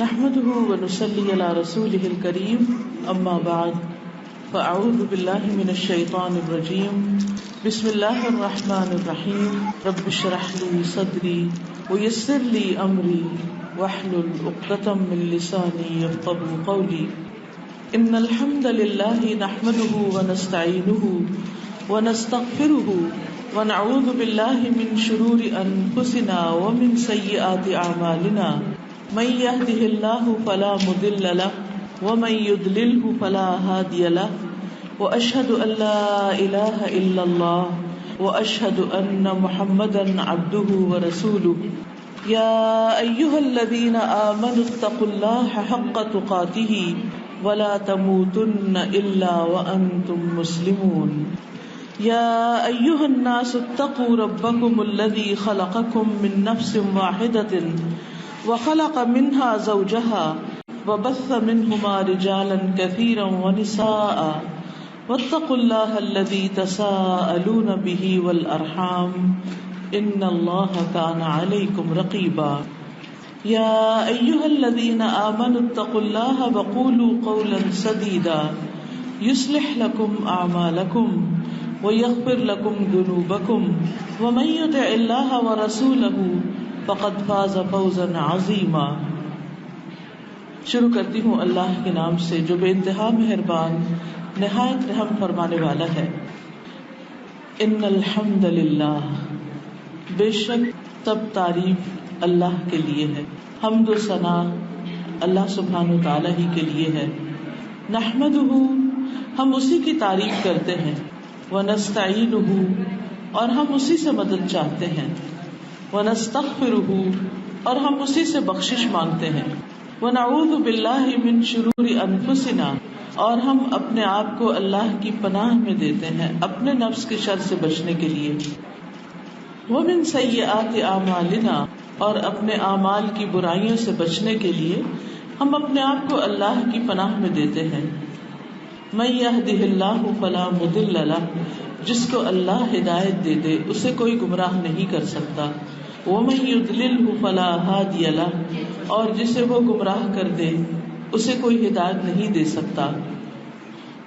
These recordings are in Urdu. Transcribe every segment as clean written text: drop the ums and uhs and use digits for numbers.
نحمده ونصلي على رسوله الكريم اما بعد فاعوذ بالله من الشيطان الرجيم بسم الله الرحمن الرحيم رب اشرح لي صدري ويسر لي امري واحلل عقدة من لساني يفقهوا قولي ان الحمد لله نحمده ونستعينه ونستغفره ونعوذ بالله من شرور انفسنا ومن سيئات اعمالنا من يهده الله فلا مضل له ومن يضلله فلا هادي له واشهد ان لا اله الا الله واشهد ان محمدا عبده ورسوله يا ايها الذين امنوا اتقوا الله حق تقاته ولا تموتن الا وانتم مسلمون يا ايها الناس اتقوا ربكم الذي خلقكم من نفس واحدة وخلق منها زوجها وبث منهما رجالا كثيرا ونساء واتقوا الله الذي تساءلون به والأرحام إن الله كان عليكم رقيبا يا أيها الذين آمنوا اتقوا الله وقولوا قولا سديدا يصلح لكم أعمالكم ويغفر لكم ذنوبكم ومن يطع الله ورسوله فقد فاز فوزا عظیما. شروع کرتی ہوں اللہ کے نام سے جو بے انتہا مہربان نہایت رحم فرمانے والا ہے. ان الحمد للہ، بے شک سب تعریف اللہ کے لیے ہے، حمد و ثنا اللہ سبحانہ و تعالی ہی کے لیے ہے. نحمدہ، ہم اسی کی تعریف کرتے ہیں. ونستعینہ، اور ہم اسی سے مدد چاہتے ہیں. ونستغفرہ، اور ہم اسی سے بخشش مانگتے ہیں. ونعوذ باللہ من شرور انفسنا، اور ہم اپنے آپ کو اللہ کی پناہ میں دیتے ہیں اپنے نفس کے شر سے بچنے کے لیے. ومن سیئات اعمالنا، اور اپنے اعمال کی برائیوں سے بچنے کے لیے ہم اپنے آپ کو اللہ کی پناہ میں دیتے ہیں. من یہدہ اللہ فلا مضل لہ، جس کو اللہ ہدایت دے دے اسے کوئی گمراہ نہیں کر سکتا. ومن یضللہ فلا ہادی لہ، اور جسے وہ گمراہ کر دے اسے کوئی ہدایت نہیں دے سکتا.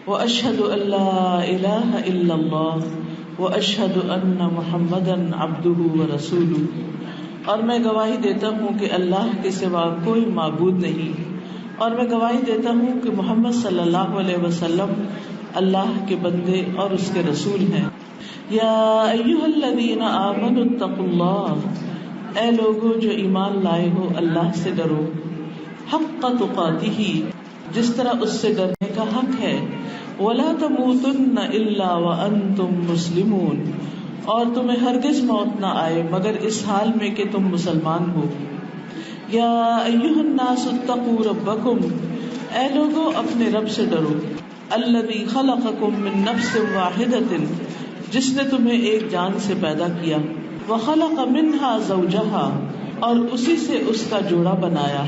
واشہد ان لا الہ الا اللہ واشہد ان محمدا عبدہ ورسولہ، اور میں گواہی دیتا ہوں کہ اللہ کے سوا کوئی معبود نہیں، اور میں گواہی دیتا ہوں کہ محمد صلی اللہ علیہ وسلم اللہ کے بندے اور اس کے رسول ہیں. یا ایھا الذین آمنوا اتقوا اللہ، اے لوگو جو ایمان لائے ہو اللہ سے ڈرو. حق تقاتہ، جس طرح اس سے ڈرنے کا حق ہے. ولا تموتن الا وانتم مسلمون، اور تمہیں ہرگز موت نہ آئے مگر اس حال میں کہ تم مسلمان ہو. یا ایھا الناس اتقوا ربکم، اے لوگو اپنے رب سے ڈرو. الذی خلقکم من نفس واحدۃ، جس نے تمہیں ایک جان سے پیدا کیا. وخلق منها زوجها، اور اسی سے اس کا جوڑا بنایا.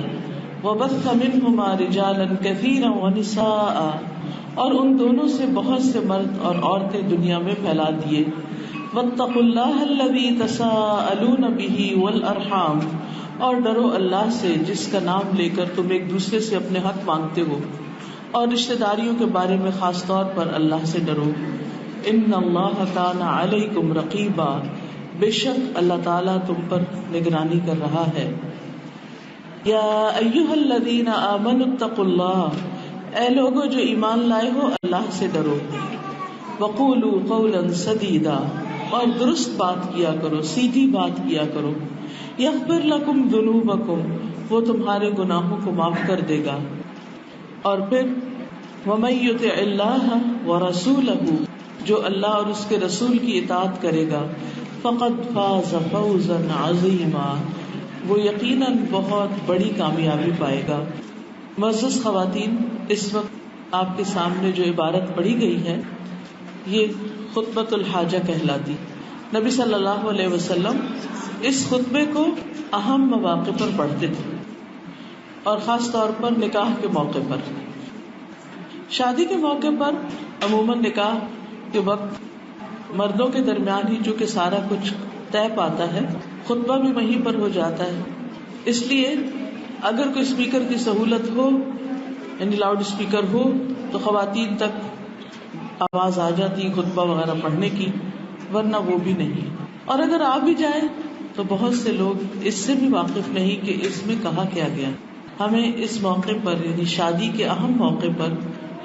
وبث منهما رجالا كثيرا ونساء، اور ان دونوں سے بہت سے مرد اور عورتیں دنیا میں پھیلا دیے. واتقوا الله الذي تساءلون به والارحام، اور ڈرو اللہ سے جس کا نام لے کر تم ایک دوسرے سے اپنے حق مانگتے ہو، اور رشتہ داریوں کے بارے میں خاص طور پر اللہ سے ڈرو. ان اللہ کان علیکم رقیبا، بے شک اللہ تعالیٰ تم پر نگرانی کر رہا ہے. یا ایھا الذین آمنوا اتقوا اللہ، اے لوگو جو ایمان لائے ہو اللہ سے ڈرو. وقولوا قولا سدیدا، اور درست بات کیا کرو، سیدھی بات کیا کرو. یغفر لکم ذنوبکم، وہ تمہارے گناہوں کو معاف کر دے گا. اور پھر ومن یطع اللہ ورسولہ، جو اللہ اور اس کے رسول کی اطاعت کرے گا. فقد فاز فوزا عظیما، وہ یقیناً بہت بڑی کامیابی پائے گا. معزز خواتین، اس وقت آپ کے سامنے جو عبارت پڑھی گئی ہے یہ خطبۃ الحاجہ کہلاتی. نبی صلی اللہ علیہ وسلم اس خطبے کو اہم مواقع پر پڑھتے تھے، اور خاص طور پر نکاح کے موقع پر. شادی کے موقع پر عموماً نکاح کے وقت مردوں کے درمیان ہی چونکہ سارا کچھ طے پاتا ہے، خطبہ بھی وہیں پر ہو جاتا ہے، اس لیے اگر کوئی اسپیکر کی سہولت ہو یعنی لاؤڈ اسپیکر ہو تو خواتین تک آواز آ جاتی خطبہ وغیرہ پڑھنے کی، ورنہ وہ بھی نہیں. اور اگر آ بھی جائے تو بہت سے لوگ اس سے بھی واقف نہیں کہ اس میں کہا کیا گیا. ہمیں اس موقع پر یعنی شادی کے اہم موقع پر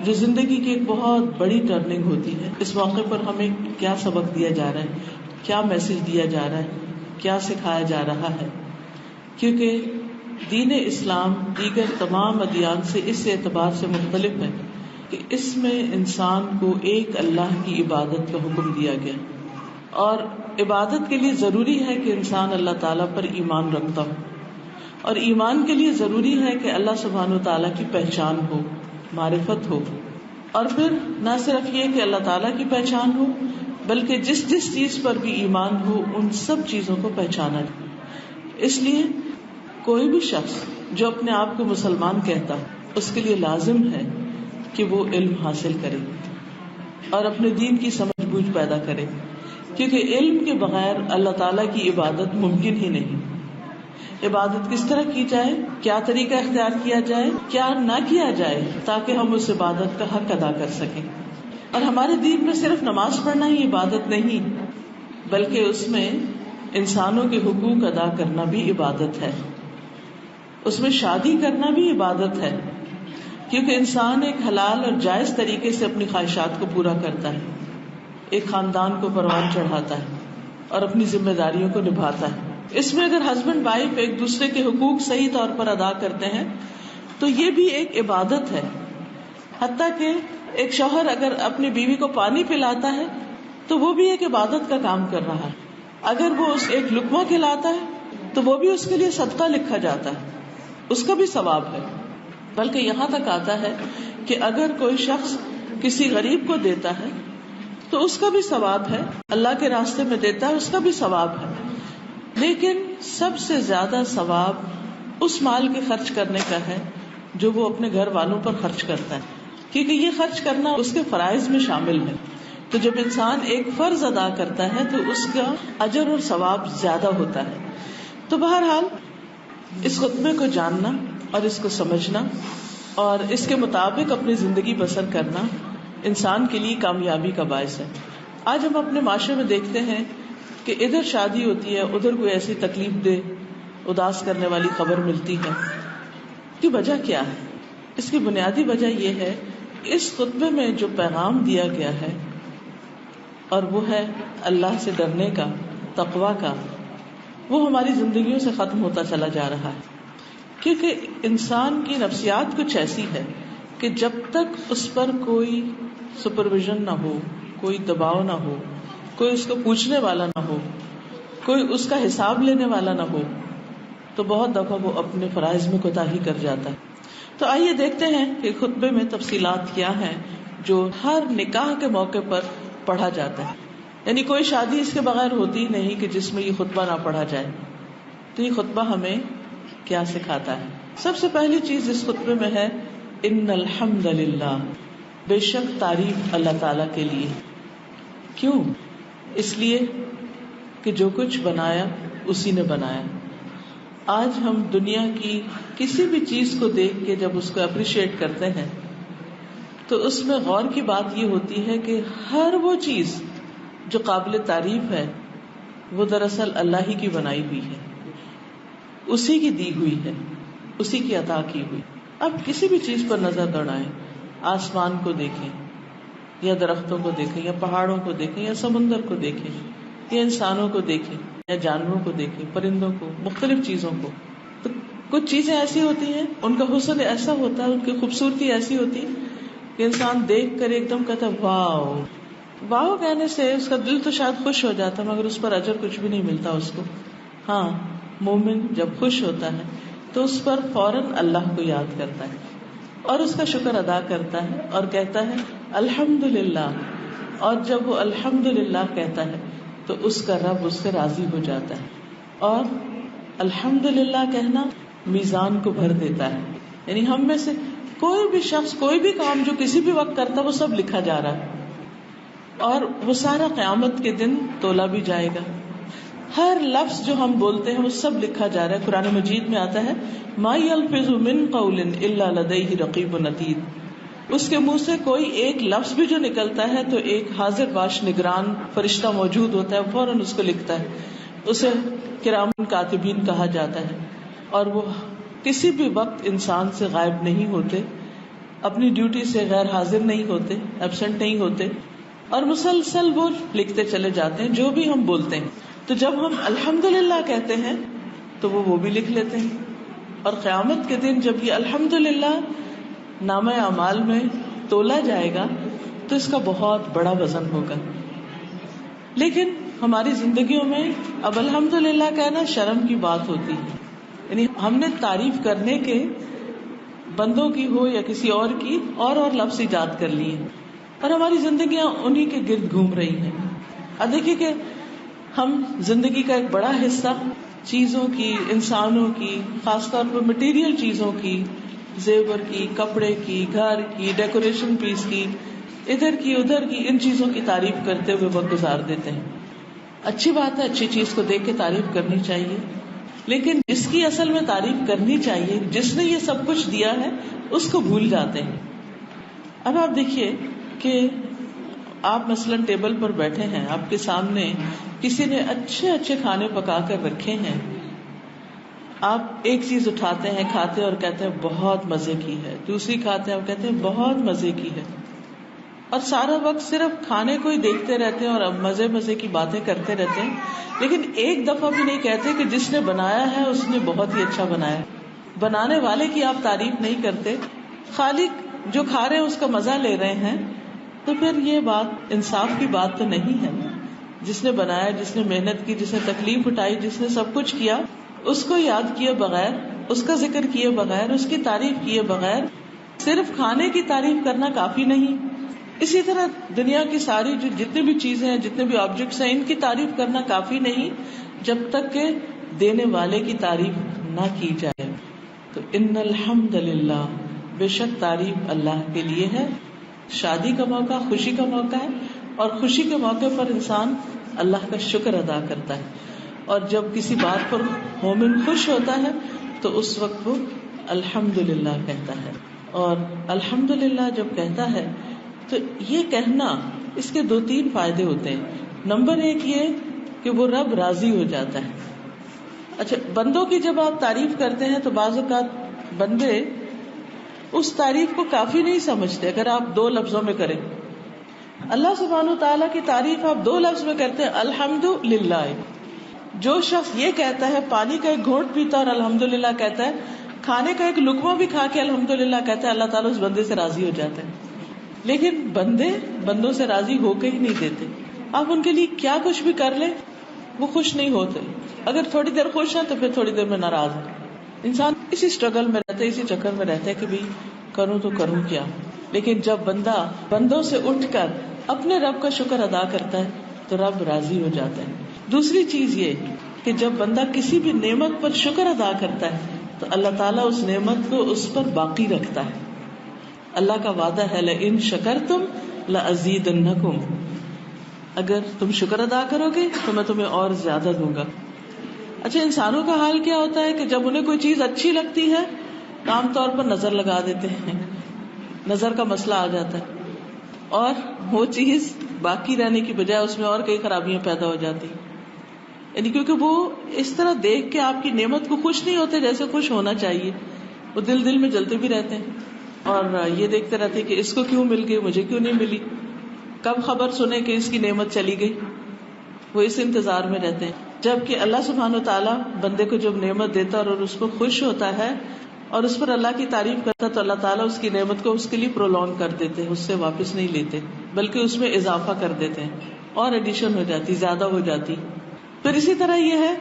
جو زندگی کی ایک بہت بڑی ٹرننگ ہوتی ہے، اس موقع پر ہمیں کیا سبق دیا جا رہا ہے، کیا میسج دیا جا رہا ہے، کیا سکھایا جا رہا ہے. کیونکہ دین اسلام دیگر تمام ادیان سے اس اعتبار سے مختلف ہے کہ اس میں انسان کو ایک اللہ کی عبادت کا حکم دیا گیا، اور عبادت کے لیے ضروری ہے کہ انسان اللہ تعالیٰ پر ایمان رکھتا ہو، اور ایمان کے لیے ضروری ہے کہ اللہ سبحانہ وتعالیٰ کی پہچان ہو، معرفت ہو. اور پھر نہ صرف یہ کہ اللہ تعالیٰ کی پہچان ہو بلکہ جس جس چیز پر بھی ایمان ہو ان سب چیزوں کو پہچانا جائے. اس لیے کوئی بھی شخص جو اپنے آپ کو مسلمان کہتا اس کے لیے لازم ہے کہ وہ علم حاصل کرے اور اپنے دین کی سمجھ بوجھ پیدا کرے، کیونکہ علم کے بغیر اللہ تعالیٰ کی عبادت ممکن ہی نہیں. عبادت کس طرح کی جائے، کیا طریقہ اختیار کیا جائے، کیا نہ کیا جائے تاکہ ہم اس عبادت کا حق ادا کر سکیں. اور ہمارے دین میں صرف نماز پڑھنا ہی عبادت نہیں بلکہ اس میں انسانوں کے حقوق ادا کرنا بھی عبادت ہے، اس میں شادی کرنا بھی عبادت ہے، کیونکہ انسان ایک حلال اور جائز طریقے سے اپنی خواہشات کو پورا کرتا ہے، ایک خاندان کو پروان چڑھاتا ہے اور اپنی ذمہ داریوں کو نبھاتا ہے. اس میں اگر ہسبینڈ وائف ایک دوسرے کے حقوق صحیح طور پر ادا کرتے ہیں تو یہ بھی ایک عبادت ہے. حتیٰ کہ ایک شوہر اگر اپنی بیوی کو پانی پلاتا ہے تو وہ بھی ایک عبادت کا کام کر رہا ہے. اگر وہ ایک لقمہ کھلاتا ہے تو وہ بھی اس کے لیے صدقہ لکھا جاتا ہے، اس کا بھی ثواب ہے. بلکہ یہاں تک آتا ہے کہ اگر کوئی شخص کسی غریب کو دیتا ہے تو اس کا بھی ثواب ہے، اللہ کے راستے میں دیتا ہے اس کا بھی ثواب ہے. لیکن سب سے زیادہ ثواب اس مال کے خرچ کرنے کا ہے جو وہ اپنے گھر والوں پر خرچ کرتا ہے، کیونکہ یہ خرچ کرنا اس کے فرائض میں شامل ہے. تو جب انسان ایک فرض ادا کرتا ہے تو اس کا اجر اور ثواب زیادہ ہوتا ہے. تو بہرحال اس خطبے کو جاننا اور اس کو سمجھنا اور اس کے مطابق اپنی زندگی بسر کرنا انسان کے لیے کامیابی کا باعث ہے. آج ہم اپنے معاشرے میں دیکھتے ہیں کہ ادھر شادی ہوتی ہے، ادھر کوئی ایسی تکلیف دہ اداس کرنے والی خبر ملتی ہے. اس کی وجہ کیا ہے؟ اس کی بنیادی وجہ یہ ہے اس خطبے میں جو پیغام دیا گیا ہے اور وہ ہے اللہ سے ڈرنے کا، تقویٰ کا، وہ ہماری زندگیوں سے ختم ہوتا چلا جا رہا ہے. کیونکہ انسان کی نفسیات کچھ ایسی ہے کہ جب تک اس پر کوئی سپرویژن نہ ہو، کوئی دباؤ نہ ہو، کوئی اس کو پوچھنے والا نہ ہو، کوئی اس کا حساب لینے والا نہ ہو، تو بہت دفعہ وہ اپنے فرائض میں کوتاہی کر جاتا ہے. تو آئیے دیکھتے ہیں کہ خطبے میں تفصیلات کیا ہیں جو ہر نکاح کے موقع پر پڑھا جاتا ہے. یعنی کوئی شادی اس کے بغیر ہوتی نہیں کہ جس میں یہ خطبہ نہ پڑھا جائے. تو یہ خطبہ ہمیں کیا سکھاتا ہے؟ سب سے پہلی چیز اس خطبے میں ہے ان الحمد للہ، بے شک تعریف اللہ تعالی کے لیے. کیوں؟ اس لیے کہ جو کچھ بنایا اسی نے بنایا. آج ہم دنیا کی کسی بھی چیز کو دیکھ کے جب اس کو اپریشیٹ کرتے ہیں تو اس میں غور کی بات یہ ہوتی ہے کہ ہر وہ چیز جو قابل تعریف ہے وہ دراصل اللہ ہی کی بنائی ہوئی ہے، اسی کی دی ہوئی ہے، اسی کی عطا کی ہوئی. اب کسی بھی چیز پر نظر دوڑائیں، آسمان کو دیکھیں یا درختوں کو دیکھیں یا پہاڑوں کو دیکھیں یا سمندر کو دیکھیں یا انسانوں کو دیکھیں یا جانوروں کو دیکھیں، پرندوں کو، مختلف چیزوں کو. تو کچھ چیزیں ایسی ہوتی ہیں، ان کا حسن ایسا ہوتا ہے، ان کی خوبصورتی ایسی ہوتی ہے کہ انسان دیکھ کر ایک دم کہتا ہے واو. واو کہنے سے اس کا دل تو شاید خوش ہو جاتا مگر اس پر اجر کچھ بھی نہیں ملتا اس کو. ہاں، مومن جب خوش ہوتا ہے تو اس پر فوراً اللہ کو یاد کرتا ہے اور اس کا شکر ادا کرتا ہے اور کہتا ہے الحمدللہ. اور جب وہ الحمدللہ کہتا ہے تو اس کا رب اس سے راضی ہو جاتا ہے. اور الحمدللہ کہنا میزان کو بھر دیتا ہے. یعنی ہم میں سے کوئی بھی شخص کوئی بھی کام جو کسی بھی وقت کرتا وہ سب لکھا جا رہا ہے اور وہ سارا قیامت کے دن تولا بھی جائے گا. ہر لفظ جو ہم بولتے ہیں وہ سب لکھا جا رہا ہے. قرآن مجید میں آتا ہے ما یلفظ من قول الا لدیہ رقیب عتید. اس کے منہ سے کوئی ایک لفظ بھی جو نکلتا ہے تو ایک حاضر باش نگران فرشتہ موجود ہوتا ہے, فوراً اس کو لکھتا ہے. اسے کرام کاتبین کہا جاتا ہے, اور وہ کسی بھی وقت انسان سے غائب نہیں ہوتے, اپنی ڈیوٹی سے غیر حاضر نہیں ہوتے, ایبسنٹ نہیں ہوتے, اور مسلسل وہ لکھتے چلے جاتے ہیں جو بھی ہم بولتے ہیں. تو جب ہم الحمدللہ کہتے ہیں تو وہ بھی لکھ لیتے ہیں, اور قیامت کے دن جب یہ الحمدللہ نامہ اعمال میں تولا جائے گا تو اس کا بہت بڑا وزن ہوگا. لیکن ہماری زندگیوں میں اب الحمدللہ کہنا شرم کی بات ہوتی ہے, یعنی ہم نے تعریف کرنے کے بندوں کی ہو یا کسی اور کی اور لفظ ایجاد کر لیے ہیں, اور ہماری زندگیاں انہی کے گرد گھوم رہی ہیں. اب دیکھیے کہ ہم زندگی کا ایک بڑا حصہ چیزوں کی, انسانوں کی, خاص طور پر مٹیریل چیزوں کی, زیور کی, کپڑے کی, گھر کی, ڈیکوریشن پیس کی, ادھر کی ادھر کی, ان چیزوں کی تعریف کرتے ہوئے وقت گزار دیتے ہیں. اچھی بات ہے, اچھی چیز کو دیکھ کے تعریف کرنی چاہیے, لیکن جس کی اصل میں تعریف کرنی چاہیے, جس نے یہ سب کچھ دیا ہے, اس کو بھول جاتے ہیں. اب آپ دیکھیے کہ آپ مثلاً ٹیبل پر بیٹھے ہیں, آپ کے سامنے کسی نے اچھے اچھے کھانے پکا کر رکھے ہیں, آپ ایک چیز اٹھاتے ہیں, کھاتے ہیں اور کہتے ہیں بہت مزے کی ہے, دوسری کھاتے ہیں اور کہتے ہیں بہت مزے کی ہے, اور سارا وقت صرف کھانے کو ہی دیکھتے رہتے ہیں اور اب مزے کی باتیں کرتے رہتے ہیں, لیکن ایک دفعہ بھی نہیں کہتے کہ جس نے بنایا ہے اس نے بہت ہی اچھا بنایا. بنانے والے کی آپ تعریف نہیں کرتے, خالق جو کھا رہے ہیں اس کا مزہ لے رہے ہیں, تو پھر یہ بات انصاف کی بات تو نہیں ہے. جس نے بنایا, جس نے محنت کی, جس نے تکلیف اٹھائی, جس نے سب کچھ کیا, اس کو یاد کیے بغیر, اس کا ذکر کیے بغیر, اس کی تعریف کیے بغیر صرف کھانے کی تعریف کرنا کافی نہیں. اسی طرح دنیا کی ساری جتنی بھی چیزیں ہیں, جتنے بھی آبجیکٹس ہیں, ان کی تعریف کرنا کافی نہیں جب تک کہ دینے والے کی تعریف نہ کی جائے. تو ان الحمدللہ, بے شک تعریف اللہ کے لیے ہے. شادی کا موقع خوشی کا موقع ہے, اور خوشی کے موقع پر انسان اللہ کا شکر ادا کرتا ہے, اور جب کسی بات پر مومن خوش ہوتا ہے تو اس وقت وہ الحمدللہ کہتا ہے. اور الحمدللہ جب کہتا ہے تو یہ کہنا, اس کے 2-3 فائدے ہوتے ہیں. نمبر 1 یہ کہ وہ رب راضی ہو جاتا ہے. اچھا, بندوں کی جب آپ تعریف کرتے ہیں تو بعض اوقات بندے اس تعریف کو کافی نہیں سمجھتے. اگر آپ 2 لفظوں میں کریں, اللہ سبحانہ تعالیٰ کی تعریف آپ 2 لفظ میں کرتے ہیں الحمدللہ. جو شخص یہ کہتا ہے, پانی کا ایک گھونٹ پیتا اور الحمدللہ کہتا ہے, کھانے کا ایک لقمہ بھی کھا کے الحمدللہ کہتا ہے, اللہ تعالیٰ اس بندے سے راضی ہو جاتا ہے. لیکن بندے بندوں سے راضی ہو کے ہی نہیں دیتے. آپ ان کے لیے کیا کچھ بھی کر لیں وہ خوش نہیں ہوتے. اگر تھوڑی دیر خوش ہیں تو پھر تھوڑی دیر میں ناراض ہیں. انسان اسی اسٹرگل میں رہتا ہے, اسی چکر میں رہتا ہے کہ بھی کروں تو کروں کیا. لیکن جب بندہ بندوں سے اٹھ کر اپنے رب کا شکر ادا کرتا ہے تو رب راضی ہو جاتا ہے. دوسری چیز یہ کہ جب بندہ کسی بھی نعمت پر شکر ادا کرتا ہے تو اللہ تعالیٰ اس نعمت کو اس پر باقی رکھتا ہے. اللہ کا وعدہ ہے لئن شکرتم لأزیدنکم, اگر تم شکر ادا کرو گے تو میں تمہیں اور زیادہ دوں گا. اچھا, انسانوں کا حال کیا ہوتا ہے کہ جب انہیں کوئی چیز اچھی لگتی ہے تو عام طور پر نظر لگا دیتے ہیں, نظر کا مسئلہ آ جاتا ہے, اور وہ چیز باقی رہنے کی بجائے اس میں اور کئی خرابیاں پیدا ہو جاتی. یعنی کیونکہ وہ اس طرح دیکھ کے آپ کی نعمت کو خوش نہیں ہوتے جیسے خوش ہونا چاہیے. وہ دل میں جلتے بھی رہتے ہیں اور یہ دیکھتے رہتے کہ اس کو کیوں مل گئی, مجھے کیوں نہیں ملی, کب خبر سنے کہ اس کی نعمت چلی گئی. وہ اس انتظار میں رہتے ہیں. جبکہ اللہ سبحانہ و تعالیٰ بندے کو جب نعمت دیتا ہے اور اس کو خوش ہوتا ہے اور اس پر اللہ کی تعریف کرتا ہے تو اللہ تعالیٰ اس کی نعمت کو اس کے لیے پرولونگ کر دیتے ہیں, اس سے واپس نہیں لیتے بلکہ اس میں اضافہ کر دیتے ہیں, اور ایڈیشن ہو جاتی, زیادہ ہو جاتی. پھر اسی طرح یہ ہے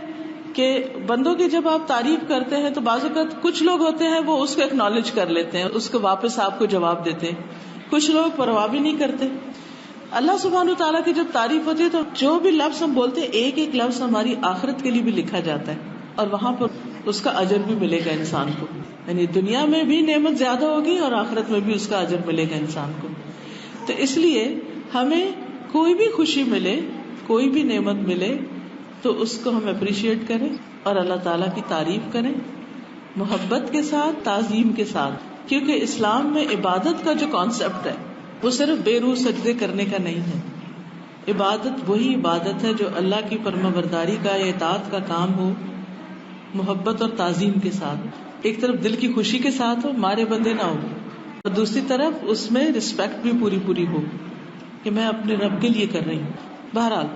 کہ بندوں کی جب آپ تعریف کرتے ہیں تو بعض اوقات کچھ لوگ ہوتے ہیں وہ اس کو ایکنالج کر لیتے ہیں, اس کو واپس آپ کو جواب دیتے ہیں. کچھ لوگ پرواہ بھی نہیں کرتے. اللہ سبحانہ تعالیٰ کی جب تعریف ہوتی ہے تو جو بھی لفظ ہم بولتے ہیں ایک ایک لفظ ہماری آخرت کے لیے بھی لکھا جاتا ہے, اور وہاں پر اس کا اجر بھی ملے گا انسان کو. یعنی دنیا میں بھی نعمت زیادہ ہوگی اور آخرت میں بھی اس کا اجر ملے گا انسان کو. تو اس لیے ہمیں کوئی بھی خوشی ملے, کوئی بھی نعمت ملے, تو اس کو ہم اپریشیٹ کریں اور اللہ تعالیٰ کی تعریف کریں محبت کے ساتھ، تعظیم کے ساتھ. کیونکہ اسلام میں عبادت کا جو کانسیپٹ ہے وہ صرف بے روح سجدے کرنے کا نہیں ہے. عبادت وہی عبادت ہے جو اللہ کی فرما برداری کا یا اطاعت کا کام ہو محبت اور تعظیم کے ساتھ. ایک طرف دل کی خوشی کے ساتھ ہو، مارے بندے نہ ہو، اور دوسری طرف اس میں رسپیکٹ بھی پوری ہو کہ میں اپنے رب کے لیے کر رہی ہوں. بہرحال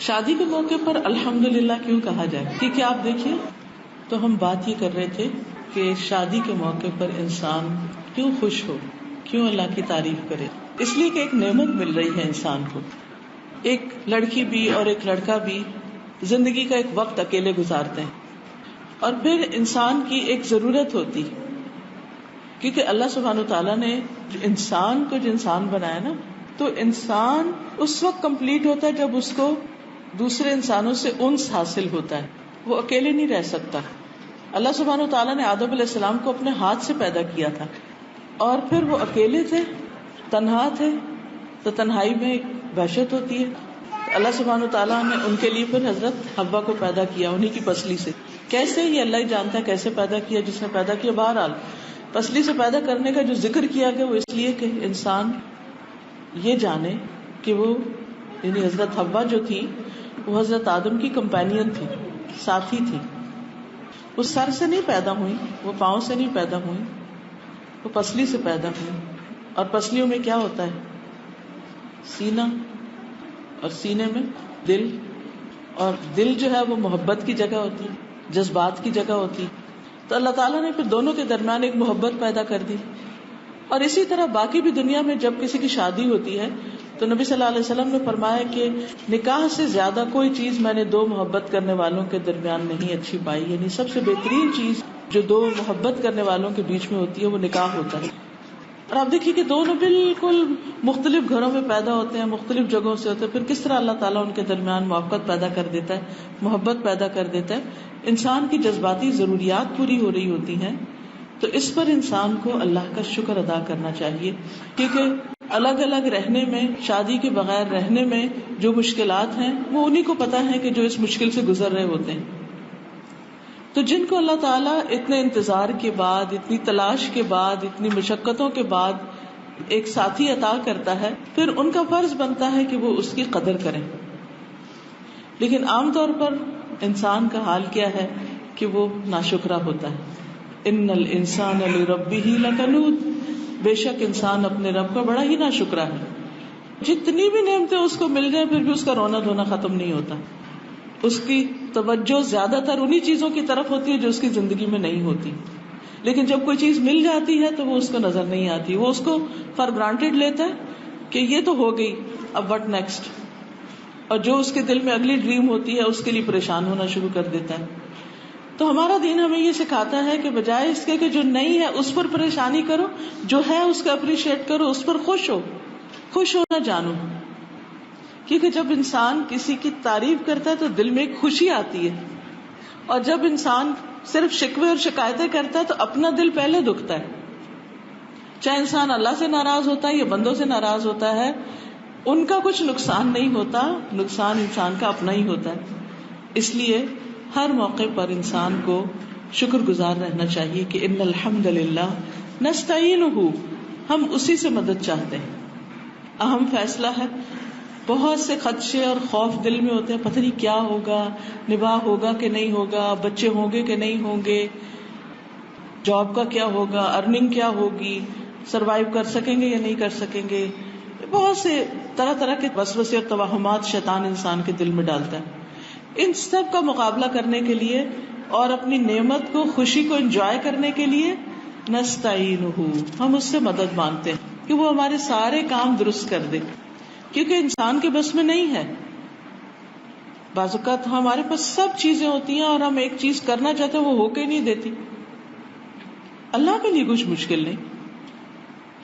شادی کے موقع پر الحمدللہ کیوں کہا جائے؟ کیونکہ آپ دیکھیے تو ہم بات یہ کر رہے تھے کہ شادی کے موقع پر انسان کیوں خوش ہو، کیوں اللہ کی تعریف کرے. اس لیے کہ ایک نعمت مل رہی ہے انسان کو. ایک لڑکی بھی اور ایک لڑکا بھی زندگی کا ایک وقت اکیلے گزارتے ہیں اور پھر انسان کی ایک ضرورت ہوتی، کیونکہ اللہ سبحانہ وتعالیٰ نے انسان کو جو انسان بنایا نا، تو انسان اس وقت کمپلیٹ ہوتا ہے جب اس کو دوسرے انسانوں سے انس حاصل ہوتا ہے. وہ اکیلے نہیں رہ سکتا. اللہ سبحانہ وتعالیٰ نے آدم علیہ السلام کو اپنے ہاتھ سے پیدا کیا تھا اور پھر وہ اکیلے تھے، تنہا تھے، تو تنہائی میں ایک وحشت ہوتی ہے. اللہ سبحانہ وتعالیٰ نے ان کے لیے پھر حضرت حوا کو پیدا کیا انہی کی پسلی سے. کیسے؟ یہ اللہ ہی جانتا ہے کیسے پیدا کیا، جس نے پیدا کیا. بہرحال پسلی سے پیدا کرنے کا جو ذکر کیا گیا وہ اس لیے کہ انسان یہ جانے کہ وہ یعنی حضرت حوا جو تھی وہ حضرت آدم کی کمپینین تھی، ساتھی تھی. وہ سر سے نہیں پیدا ہوئی، وہ پاؤں سے نہیں پیدا ہوئی، وہ پسلی سے پیدا ہوئی. اور پسلیوں میں کیا ہوتا ہے؟ سینہ، اور سینے میں دل، اور دل جو ہے وہ محبت کی جگہ ہوتی، جذبات کی جگہ ہوتی. تو اللہ تعالیٰ نے پھر دونوں کے درمیان ایک محبت پیدا کر دی. اور اسی طرح باقی بھی دنیا میں جب کسی کی شادی ہوتی ہے تو نبی صلی اللہ علیہ وسلم نے فرمایا کہ نکاح سے زیادہ کوئی چیز میں نے دو محبت کرنے والوں کے درمیان نہیں اچھی پائی. یعنی سب سے بہترین چیز جو دو محبت کرنے والوں کے بیچ میں ہوتی ہے وہ نکاح ہوتا ہے. اور آپ دیکھیے کہ دونوں بالکل مختلف گھروں میں پیدا ہوتے ہیں، مختلف جگہوں سے ہوتے ہیں، پھر کس طرح اللہ تعالیٰ ان کے درمیان موافقت پیدا کر دیتا ہے، محبت پیدا کر دیتا ہے. انسان کی جذباتی ضروریات پوری ہو رہی ہوتی ہیں تو اس پر انسان کو اللہ کا شکر ادا کرنا چاہیے. کیونکہ الگ الگ رہنے میں، شادی کے بغیر رہنے میں جو مشکلات ہیں وہ انہی کو پتہ ہے کہ جو اس مشکل سے گزر رہے ہوتے ہیں. تو جن کو اللہ تعالیٰ اتنے انتظار کے بعد، اتنی تلاش کے بعد، اتنی مشقتوں کے بعد ایک ساتھی عطا کرتا ہے، پھر ان کا فرض بنتا ہے کہ وہ اس کی قدر کریں. لیکن عام طور پر انسان کا حال کیا ہے کہ وہ ناشکرا ہوتا ہے. ان الانسان لربہ لکنود، بے شک انسان اپنے رب کا بڑا ہی ناشکرا ہے. جتنی بھی نعمتیں اس کو مل جائیں پھر بھی اس کا رونا دھونا ختم نہیں ہوتا. اس کی توجہ زیادہ تر انہی چیزوں کی طرف ہوتی ہے جو اس کی زندگی میں نہیں ہوتی. لیکن جب کوئی چیز مل جاتی ہے تو وہ اس کو نظر نہیں آتی، وہ اس کو فار گرانٹیڈ لیتا ہے کہ یہ تو ہو گئی، اب وٹ نیکسٹ. اور جو اس کے دل میں اگلی ڈریم ہوتی ہے اس کے لیے پریشان ہونا شروع کر دیتا ہے. تو ہمارا دین ہمیں یہ سکھاتا ہے کہ بجائے اس کے کہ جو نہیں ہے اس پر پریشانی کرو، جو ہے اس کا اپریشیٹ کرو، اس پر خوش ہو، خوش ہونا جانو. کیونکہ جب انسان کسی کی تعریف کرتا ہے تو دل میں ایک خوشی آتی ہے، اور جب انسان صرف شکوے اور شکایتیں کرتا ہے تو اپنا دل پہلے دکھتا ہے. چاہے انسان اللہ سے ناراض ہوتا ہے یا بندوں سے ناراض ہوتا ہے، ان کا کچھ نقصان نہیں ہوتا، نقصان انسان کا اپنا ہی ہوتا ہے. اس لیے ہر موقع پر انسان کو شکر گزار رہنا چاہیے کہ ان الحمد للہ نستعینہ، ہم اسی سے مدد چاہتے ہیں. اہم فیصلہ ہے، بہت سے خدشے اور خوف دل میں ہوتے ہیں، پتہ نہیں کیا ہوگا، نباہ ہوگا کہ نہیں ہوگا، بچے ہوں گے کہ نہیں ہوں گے، جاب کا کیا ہوگا، ارننگ کیا ہوگی، سروائیو کر سکیں گے یا نہیں کر سکیں گے. بہت سے طرح طرح کے وسوسے اور توہمات شیطان انسان کے دل میں ڈالتا ہے. ان سب کا مقابلہ کرنے کے لیے اور اپنی نعمت کو، خوشی کو انجوائے کرنے کے لیے نستعینہ، ہم اس سے مدد مانگتے ہیں کہ وہ ہمارے سارے کام درست کر دے. کیونکہ انسان کے بس میں نہیں ہے. بعض اوقات ہمارے پاس سب چیزیں ہوتی ہیں اور ہم ایک چیز کرنا چاہتے ہیں وہ ہو کے نہیں دیتی. اللہ کے لیے کچھ مشکل نہیں.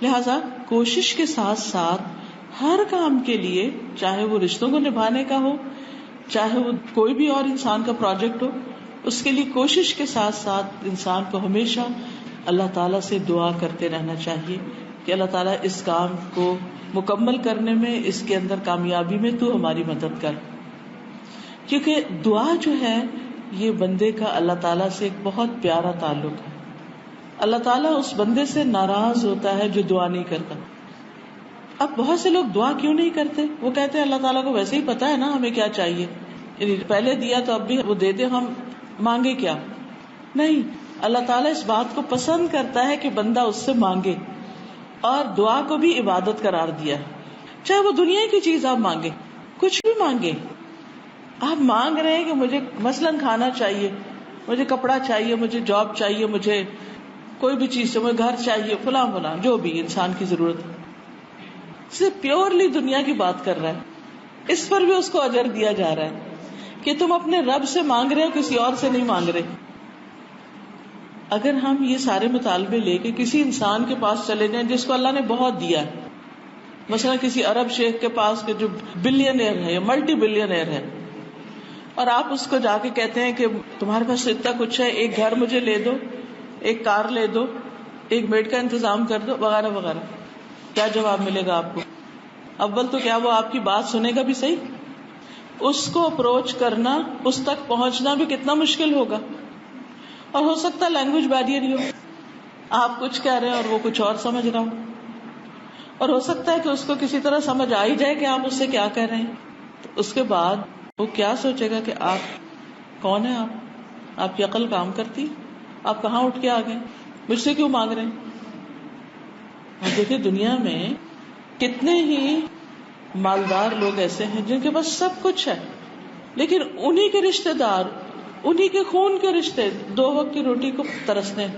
لہذا کوشش کے ساتھ ساتھ ہر کام کے لیے، چاہے وہ رشتوں کو نبھانے کا ہو، چاہے وہ کوئی بھی اور انسان کا پروجیکٹ ہو، اس کے لیے کوشش کے ساتھ ساتھ انسان کو ہمیشہ اللہ تعالیٰ سے دعا کرتے رہنا چاہیے کہ اللہ تعالیٰ اس کام کو مکمل کرنے میں، اس کے اندر کامیابی میں تو ہماری مدد کر. کیونکہ دعا جو ہے یہ بندے کا اللہ تعالیٰ سے ایک بہت پیارا تعلق ہے. اللہ تعالیٰ اس بندے سے ناراض ہوتا ہے جو دعا نہیں کرتا. اب بہت سے لوگ دعا کیوں نہیں کرتے؟ وہ کہتے ہیں اللہ تعالیٰ کو ویسے ہی پتا ہے نا ہمیں کیا چاہیے، یعنی پہلے دیا تو اب بھی وہ دیتے، ہم مانگے کیا؟ نہیں، اللہ تعالیٰ اس بات کو پسند کرتا ہے کہ بندہ اس سے مانگے، اور دعا کو بھی عبادت قرار دیا ہے. چاہے وہ دنیا کی چیز آپ مانگے، کچھ بھی مانگے. آپ مانگ رہے ہیں کہ مجھے مثلاً کھانا چاہیے، مجھے کپڑا چاہیے، مجھے جاب چاہیے، مجھے کوئی بھی چیز سے، مجھے گھر چاہیے، فلاں فلاں جو بھی انسان کی ضرورت ہے، صرف پیورلی دنیا کی بات کر رہا ہے. اس پر بھی اس کو اجر دیا جا رہا ہے کہ تم اپنے رب سے مانگ رہے ہو، کسی اور سے نہیں مانگ رہے. اگر ہم یہ سارے مطالبے لے کے کسی انسان کے پاس چلے جائیں جس کو اللہ نے بہت دیا ہے، مثلا کسی عرب شیخ کے پاس جو بلینئر ہے یا ملٹی بلینئر ہے، اور آپ اس کو جا کے کہتے ہیں کہ تمہارے پاس اتنا کچھ ہے، ایک گھر مجھے لے دو، ایک کار لے دو، ایک میڈ کا انتظام کر دو، وغیرہ وغیرہ، کیا جواب ملے گا آپ کو؟ اول تو کیا وہ آپ کی بات سنے گا بھی صحیح؟ اس کو اپروچ کرنا، اس تک پہنچنا بھی کتنا مشکل ہوگا. اور ہو سکتا ہے لینگویج بیریئر ہی ہو، آپ کچھ کہہ رہے ہیں اور وہ کچھ اور سمجھ رہا ہو، اور ہو سکتا ہے کہ اس کو کسی طرح سمجھ آ ہی جائے کہ آپ اس سے کیا کہہ رہے ہیں. تو اس کے بعد وہ کیا سوچے گا کہ آپ کون ہیں، آپ کی عقل کام کرتی، آپ کہاں اٹھ کے آ گئے، مجھ سے کیوں مانگ رہے ہیں. اور دیکھیں دنیا میں کتنے ہی مالدار لوگ ایسے ہیں جن کے پاس سب کچھ ہے، لیکن انہی کے رشتہ دار، انہی کے خون کے رشتے 2 وقت کی روٹی کو ترستے ہیں.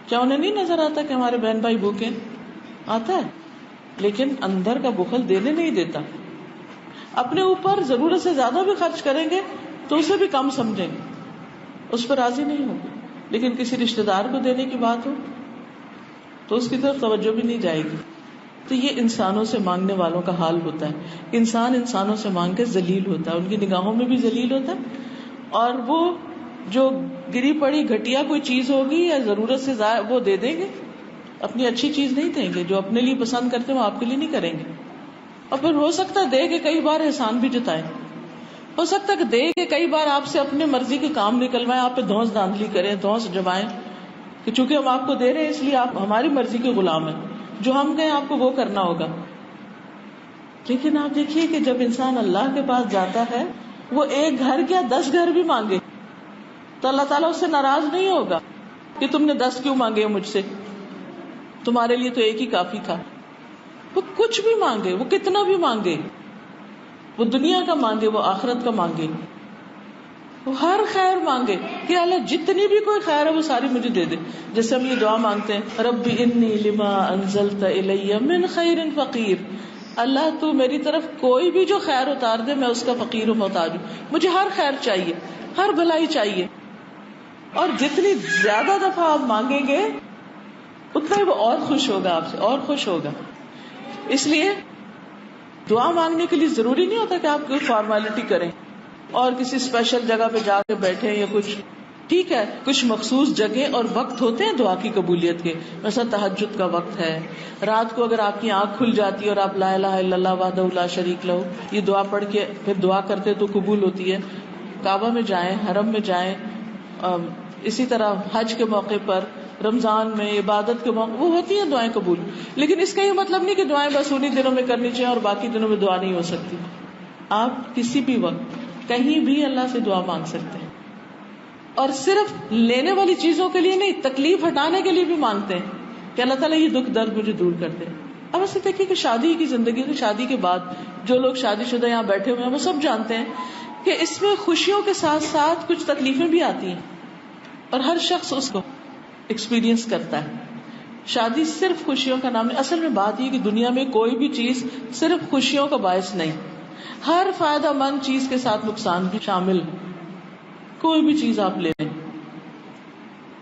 کیا انہیں نہیں نظر آتا کہ ہمارے بہن بھائی بھوکے ہیں؟ آتا ہے، لیکن اندر کا بخل دینے نہیں دیتا. اپنے اوپر ضرورت سے زیادہ بھی خرچ کریں گے تو اسے بھی کم سمجھیں گے، اس پر راضی نہیں ہوں گے. لیکن کسی رشتہ دار کو دینے کی بات ہو تو اس کی طرف توجہ بھی نہیں جائے گی. تو یہ انسانوں سے مانگنے والوں کا حال ہوتا ہے. انسان انسانوں سے مانگ کے ذلیل ہوتا ہے، ان کی نگاہوں میں بھی ذلیل ہوتا ہے. اور وہ جو گری پڑی گھٹیا کوئی چیز ہوگی یا ضرورت سے زائد وہ دے دیں گے، اپنی اچھی چیز نہیں دیں گے. جو اپنے لیے پسند کرتے ہیں وہ آپ کے لیے نہیں کریں گے. اور پھر ہو سکتا ہے دے کے کئی بار احسان بھی جتائیں، ہو سکتا ہے کہ دے کے کئی بار آپ سے اپنے مرضی کے کام نکلوائیں، آپ پہ دھونس دھاندلی کریں، دھونس جمائیں کہ چونکہ ہم آپ کو دے رہے ہیں اس لیے آپ ہماری مرضی کے غلام ہیں، جو ہم کہیں آپ کو وہ کرنا ہوگا. لیکن آپ دیکھیے کہ جب انسان اللہ کے پاس جاتا ہے، وہ ایک گھر کیا 10 گھر بھی مانگے تو اللہ تعالیٰ اس سے ناراض نہیں ہوگا کہ تم نے 10 کیوں مانگے مجھ سے، تمہارے لیے تو ایک ہی کافی تھا. وہ کچھ بھی مانگے، وہ کتنا بھی مانگے، وہ دنیا کا مانگے، وہ آخرت کا مانگے، وہ ہر خیر مانگے کہ اللہ جتنی بھی کوئی خیر ہے وہ ساری مجھے دے دے. جیسے ہم یہ دعا مانگتے ہیں، رب انی لما انزلت الی من خیر فقیر، اللہ تو میری طرف کوئی بھی جو خیر اتار دے میں اس کا فقیر و محتاج ہوں، مجھے ہر خیر چاہیے، ہر بھلائی چاہیے. اور جتنی زیادہ دفعہ آپ مانگیں گے اتنا ہی وہ اور خوش ہوگا آپ سے، اور خوش ہوگا. اس لیے دعا مانگنے کے لیے ضروری نہیں ہوتا کہ آپ کوئی فارمیلٹی کریں اور کسی اسپیشل جگہ پہ جا کے بیٹھیں یا کچھ. ٹھیک ہے، کچھ مخصوص جگہ اور وقت ہوتے ہیں دعا کی قبولیت کے، مثلا تہجد کا وقت ہے، رات کو اگر آپ کی آنکھ کھل جاتی ہے اور آپ لا الہ الا اللہ وحدہ لا شریک لہ یہ دعا پڑھ کے پھر دعا کرتے تو قبول ہوتی ہے. کعبہ میں جائیں، حرم میں جائیں، اسی طرح حج کے موقع پر، رمضان میں، عبادت کے موقع، وہ ہوتی ہیں دعائیں قبول. لیکن اس کا یہ مطلب نہیں کہ دعائیں بس انہی دنوں میں کرنی چاہیے اور باقی دنوں میں دعا نہیں ہو سکتی. آپ کسی بھی وقت کہیں بھی اللہ سے دعا مانگ سکتے ہیں، اور صرف لینے والی چیزوں کے لیے نہیں، تکلیف ہٹانے کے لیے بھی مانگتے ہیں کہ اللہ تعالیٰ یہ دکھ درد مجھے دور کر دے. اب ایسے دیکھیے کہ شادی کی زندگی، شادی کے بعد جو لوگ شادی شدہ یہاں بیٹھے ہوئے ہیں وہ سب جانتے ہیں کہ اس میں خوشیوں کے ساتھ ساتھ کچھ تکلیفیں بھی آتی ہیں، اور ہر شخص اس کو ایکسپیرینس کرتا ہے. شادی صرف خوشیوں کا نام نہیں. اصل میں بات یہ کہ دنیا میں کوئی بھی چیز صرف خوشیوں کا باعث نہیں، ہر فائدہ مند چیز کے ساتھ نقصان بھی شامل ہے. کوئی بھی چیز آپ لے لیں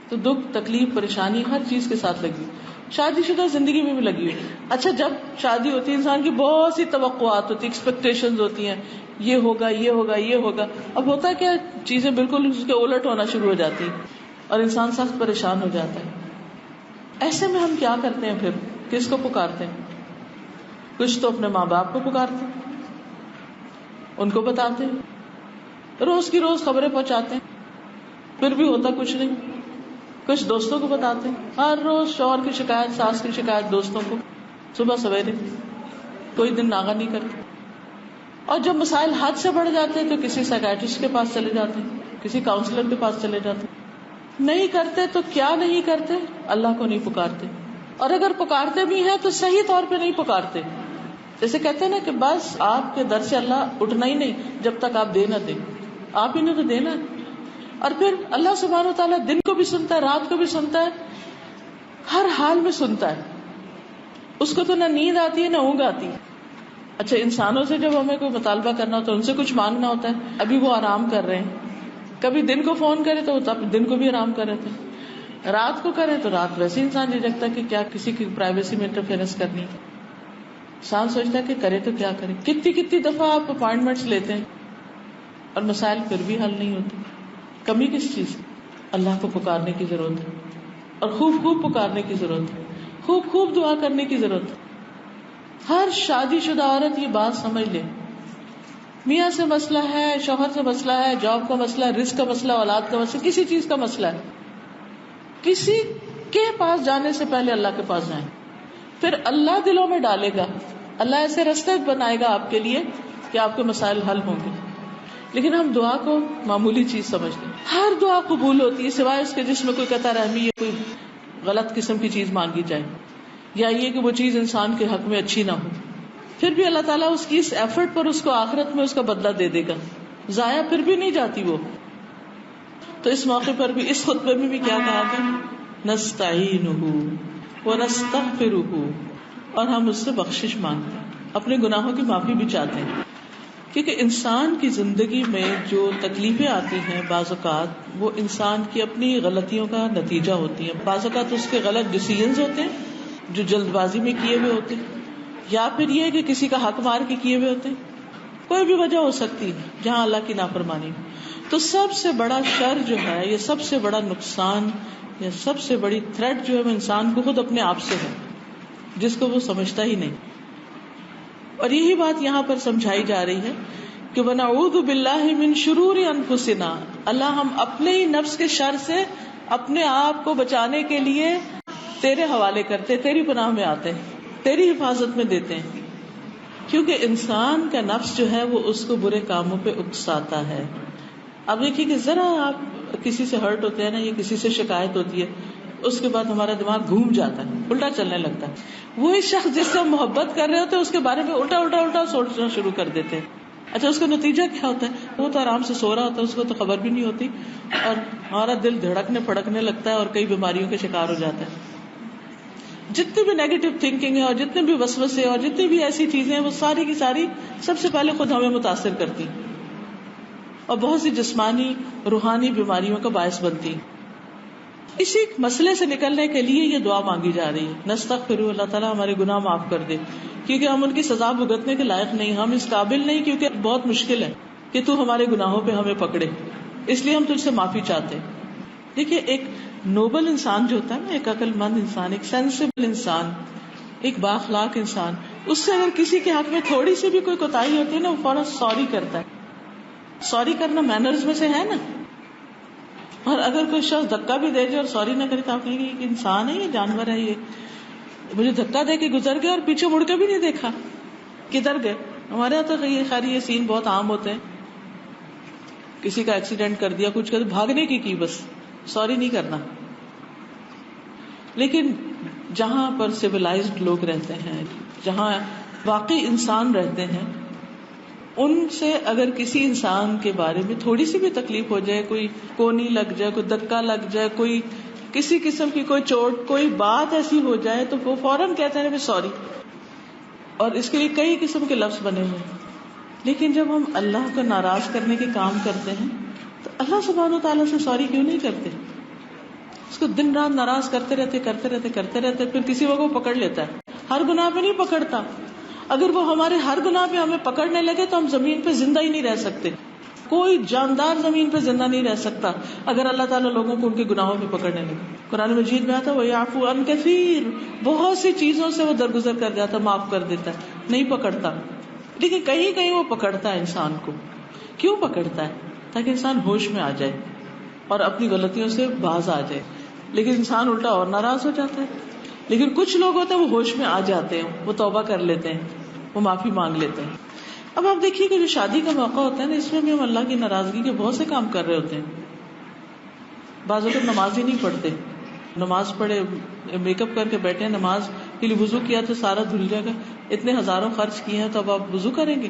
تو دکھ، تکلیف، پریشانی ہر چیز کے ساتھ لگی، شادی شدہ زندگی میں بھی لگی ہوئی. اچھا جب شادی ہوتی ہے انسان کی بہت سی توقعات ہوتی، ایکسپیکٹیشنز ہوتی ہیں، یہ ہوگا، یہ ہوگا، یہ ہوگا. اب ہوتا ہے کیا، چیزیں بالکل اس کے الٹ ہونا شروع ہو جاتی ہیں اور انسان سخت پریشان ہو جاتا ہے. ایسے میں ہم کیا کرتے ہیں پھر؟ کس کو پکارتے ہیں؟ کچھ تو اپنے ماں باپ کو پکارتے ہیں، ان کو بتاتے ہیں، روز کی روز خبریں پہنچاتے ہیں، پھر بھی ہوتا کچھ نہیں. کچھ دوستوں کو بتاتے ہیں، ہر روز شوہر کی شکایت، ساس کی شکایت دوستوں کو، صبح سویرے، کوئی دن ناغہ نہیں کرتے. اور جب مسائل حد سے بڑھ جاتے ہیں تو کسی سائیکیٹرسٹ کے پاس چلے جاتے ہیں، کسی کاؤنسلر کے پاس چلے جاتے ہیں. نہیں کرتے تو کیا نہیں کرتے؟ اللہ کو نہیں پکارتے، اور اگر پکارتے بھی ہیں تو صحیح طور پہ نہیں پکارتے. جیسے کہتے ہیں نا کہ بس آپ کے در سے اللہ اٹھنا ہی نہیں جب تک آپ دے نہ دیں، آپ ہی نے تو دینا ہے. اور پھر اللہ سبحانہ و تعالیٰ دن کو بھی سنتا ہے، رات کو بھی سنتا ہے، ہر حال میں سنتا ہے. اس کو تو نہ نیند آتی ہے نہ اونگ آتی ہے. اچھا، انسانوں سے جب ہمیں کوئی مطالبہ کرنا ہوتا ہے، ان سے کچھ مانگنا ہوتا ہے، ابھی وہ آرام کر رہے ہیں. کبھی دن کو فون کرے تو دن کو بھی آرام کر رہے تھے، رات کو کرے تو رات ویسے انسان نہیں رکھتا کہ کیا کسی کی پرائیویسی میں انٹرفیئرنس کرنی. انسان سوچتا ہے کہ کرے تو کیا کرے. کتنی دفعہ آپ اپوائنٹمنٹس لیتے ہیں اور مسائل پھر بھی حل نہیں ہوتے. کمی کس چیز؟ اللہ کو پکارنے کی ضرورت ہے، اور خوب خوب پکارنے کی ضرورت ہے، خوب خوب دعا کرنے کی ضرورت ہے. ہر شادی شدہ عورت یہ بات سمجھ لے، میاں سے مسئلہ ہے، شوہر سے مسئلہ ہے، جاب کا مسئلہ ہے، رزق کا مسئلہ، اولاد کا مسئلہ، کسی چیز کا مسئلہ ہے، کسی کے پاس جانے سے پہلے اللہ کے پاس جائیں. پھر اللہ دلوں میں ڈالے گا، اللہ ایسے راستے بنائے گا آپ کے لیے کہ آپ کے مسائل حل ہوں گے. لیکن ہم دعا کو معمولی چیز سمجھتے ہیں. ہر دعا قبول ہوتی ہے سوائے اس کے جس میں کوئی قطع رحمی یا کوئی غلط قسم کی چیز مانگی جائے، یا یہ کہ وہ چیز انسان کے حق میں اچھی نہ ہو. پھر بھی اللہ تعالیٰ اس کی اس ایفرٹ پر اس کو آخرت میں اس کا بدلہ دے دے گا، ضائع پھر بھی نہیں جاتی وہ. تو اس موقع پر بھی، اس خطبے میں بھی کیا کہا کہ نستعینہ ونستغفرہ، اور ہم اس سے بخشش مانگتے ہیں، اپنے گناہوں کی معافی بھی چاہتے ہیں. کیونکہ انسان کی زندگی میں جو تکلیفیں آتی ہیں بعض اوقات وہ انسان کی اپنی غلطیوں کا نتیجہ ہوتی ہیں. بعض اوقات اس کے غلط ڈیسیژنز ہوتے ہیں جو جلد بازی میں کیے ہوئے ہوتے ہیں، یا پھر یہ کہ کسی کا حق مار کے کیے ہوئے ہوتے ہیں. کوئی بھی وجہ ہو سکتی ہے جہاں اللہ کی نافرمانی. تو سب سے بڑا شر جو ہے، یہ سب سے بڑا نقصان یا سب سے بڑی تھریٹ جو ہے وہ انسان کو خود اپنے آپ سے ہے، جس کو وہ سمجھتا ہی نہیں. اور یہی بات یہاں پر سمجھائی جا رہی ہے کہ وَنَعُوذُ بِاللَّهِ مِن شُرُورِ أَنفُسِنَا، اللہ ہم اپنے ہی نفس کے شر سے اپنے آپ کو بچانے کے لیے تیرے حوالے کرتے، تیری پناہ میں آتے ہیں، تیری حفاظت میں دیتے ہیں. کیونکہ انسان کا نفس جو ہے وہ اس کو برے کاموں پہ اکساتا ہے. اب دیکھیے کہ ذرا آپ کسی سے ہرٹ ہوتے ہیں نا، یا کسی سے شکایت ہوتی ہے، اس کے بعد ہمارا دماغ گھوم جاتا ہے، الٹا چلنے لگتا ہے. وہی شخص جس سے ہم محبت کر رہے ہوتے ہیں اس کے بارے میں الٹا سوچنا شروع کر دیتے ہیں. اچھا، اس کا نتیجہ کیا ہوتا ہے؟ وہ تو آرام سے سو رہا ہوتا ہے، اس کو تو خبر بھی نہیں ہوتی، اور ہمارا دل دھڑکنے پھڑکنے لگتا ہے اور کئی بیماریوں کے شکار ہو جاتا ہے. جتنی بھی نیگیٹو تھنکنگ ہے اور جتنے بھی وسوسے اور جتنی بھی ایسی چیزیں ہیں وہ ساری کی ساری سب سے پہلے خود ہمیں متاثر کرتی اور بہت سی جسمانی روحانی بیماریوں کا باعث بنتی. اسی مسئلے سے نکلنے کے لیے یہ دعا مانگی جا رہی ہے، نستغفر، اللہ تعالیٰ ہمارے گناہ معاف کر دے، کیونکہ ہم ان کی سزا بھگتنے کے لائق نہیں، ہم اس قابل نہیں، کیونکہ بہت مشکل ہے کہ تو ہمارے گناہوں پہ ہمیں پکڑے، اس لیے ہم تجھ سے معافی چاہتے ہیں. دیکھیے، ایک نوبل انسان جو ہوتا ہے نا، ایک عقل مند انسان، ایک سینسیبل انسان، ایک بااخلاق انسان، اس سے اگر کسی کے حق میں تھوڑی سی بھی کوئی کوتاہی ہوتی ہے نا، وہ فوراً سوری کرتا ہے. سوری کرنا مینرز میں سے ہے نا. اور اگر کوئی شخص دھکا بھی دے دے اور سوری نہ کرے تو آپ کہیں گے یہ انسان ہے، یہ جانور ہے، یہ مجھے دھکا دے کے گزر گیا اور پیچھے مڑ کے بھی نہیں دیکھا کدھر گئے. ہمارے یہاں تو یہ سین بہت عام ہوتے ہیں، کسی کا ایکسیڈنٹ کر دیا، کچھ کر بھاگنے کی بس، سوری نہیں کرنا. لیکن جہاں پر سویلائزڈ لوگ رہتے ہیں، جہاں واقعی انسان رہتے ہیں، ان سے اگر کسی انسان کے بارے میں تھوڑی سی بھی تکلیف ہو جائے، کوئی کونی لگ جائے، کوئی دھکا لگ جائے، کوئی کسی قسم کی کوئی چوٹ، کوئی بات ایسی ہو جائے تو وہ فوراً کہتے ہیں سوری، اور اس کے لیے کئی قسم کے لفظ بنے ہوئے ہیں. لیکن جب ہم اللہ کو ناراض کرنے کے کام کرتے ہیں تو اللہ سبحانہ و تعالیٰ سے سوری کیوں نہیں کرتے؟ اس کو دن رات ناراض کرتے رہتے، پھر کسی وقت وہ پکڑ لیتا ہے. ہر گناہ پہ نہیں پکڑتا. اگر وہ ہمارے ہر گناہ پہ ہمیں پکڑنے لگے تو ہم زمین پہ زندہ ہی نہیں رہ سکتے. کوئی جاندار زمین پہ زندہ نہیں رہ سکتا اگر اللہ تعالیٰ لوگوں کو ان کے گناہوں پہ پکڑنے لگے. قرآن مجید میں آتا ہے وَيَعْفُو عَنْ كَثِيرٍ، بہت سی چیزوں سے وہ درگزر کر جاتا، معاف کر دیتا ہے، نہیں پکڑتا. لیکن کہیں کہیں وہ پکڑتا ہے انسان کو. کیوں پکڑتا ہے؟ تاکہ انسان ہوش میں آ جائے اور اپنی غلطیوں سے باز آ جائے. لیکن انسان الٹا اور ناراض ہو جاتا ہے. لیکن کچھ لوگ ہوتے ہیں وہ ہوش میں آ جاتے ہیں, وہ توبہ کر لیتے ہیں, وہ معافی مانگ لیتے ہیں. اب آپ دیکھیے کہ جو شادی کا موقع ہوتا ہے نا, اس میں بھی ہم اللہ کی ناراضگی کے بہت سے کام کر رہے ہوتے ہیں. بعض اوقات نماز ہی نہیں پڑھتے, نماز پڑھے میک اپ کر کے بیٹھے ہیں, نماز کے لیے وضو کیا تو سارا دھل جائے گا, اتنے ہزاروں خرچ کیے ہیں تو اب آپ وضو کریں گے,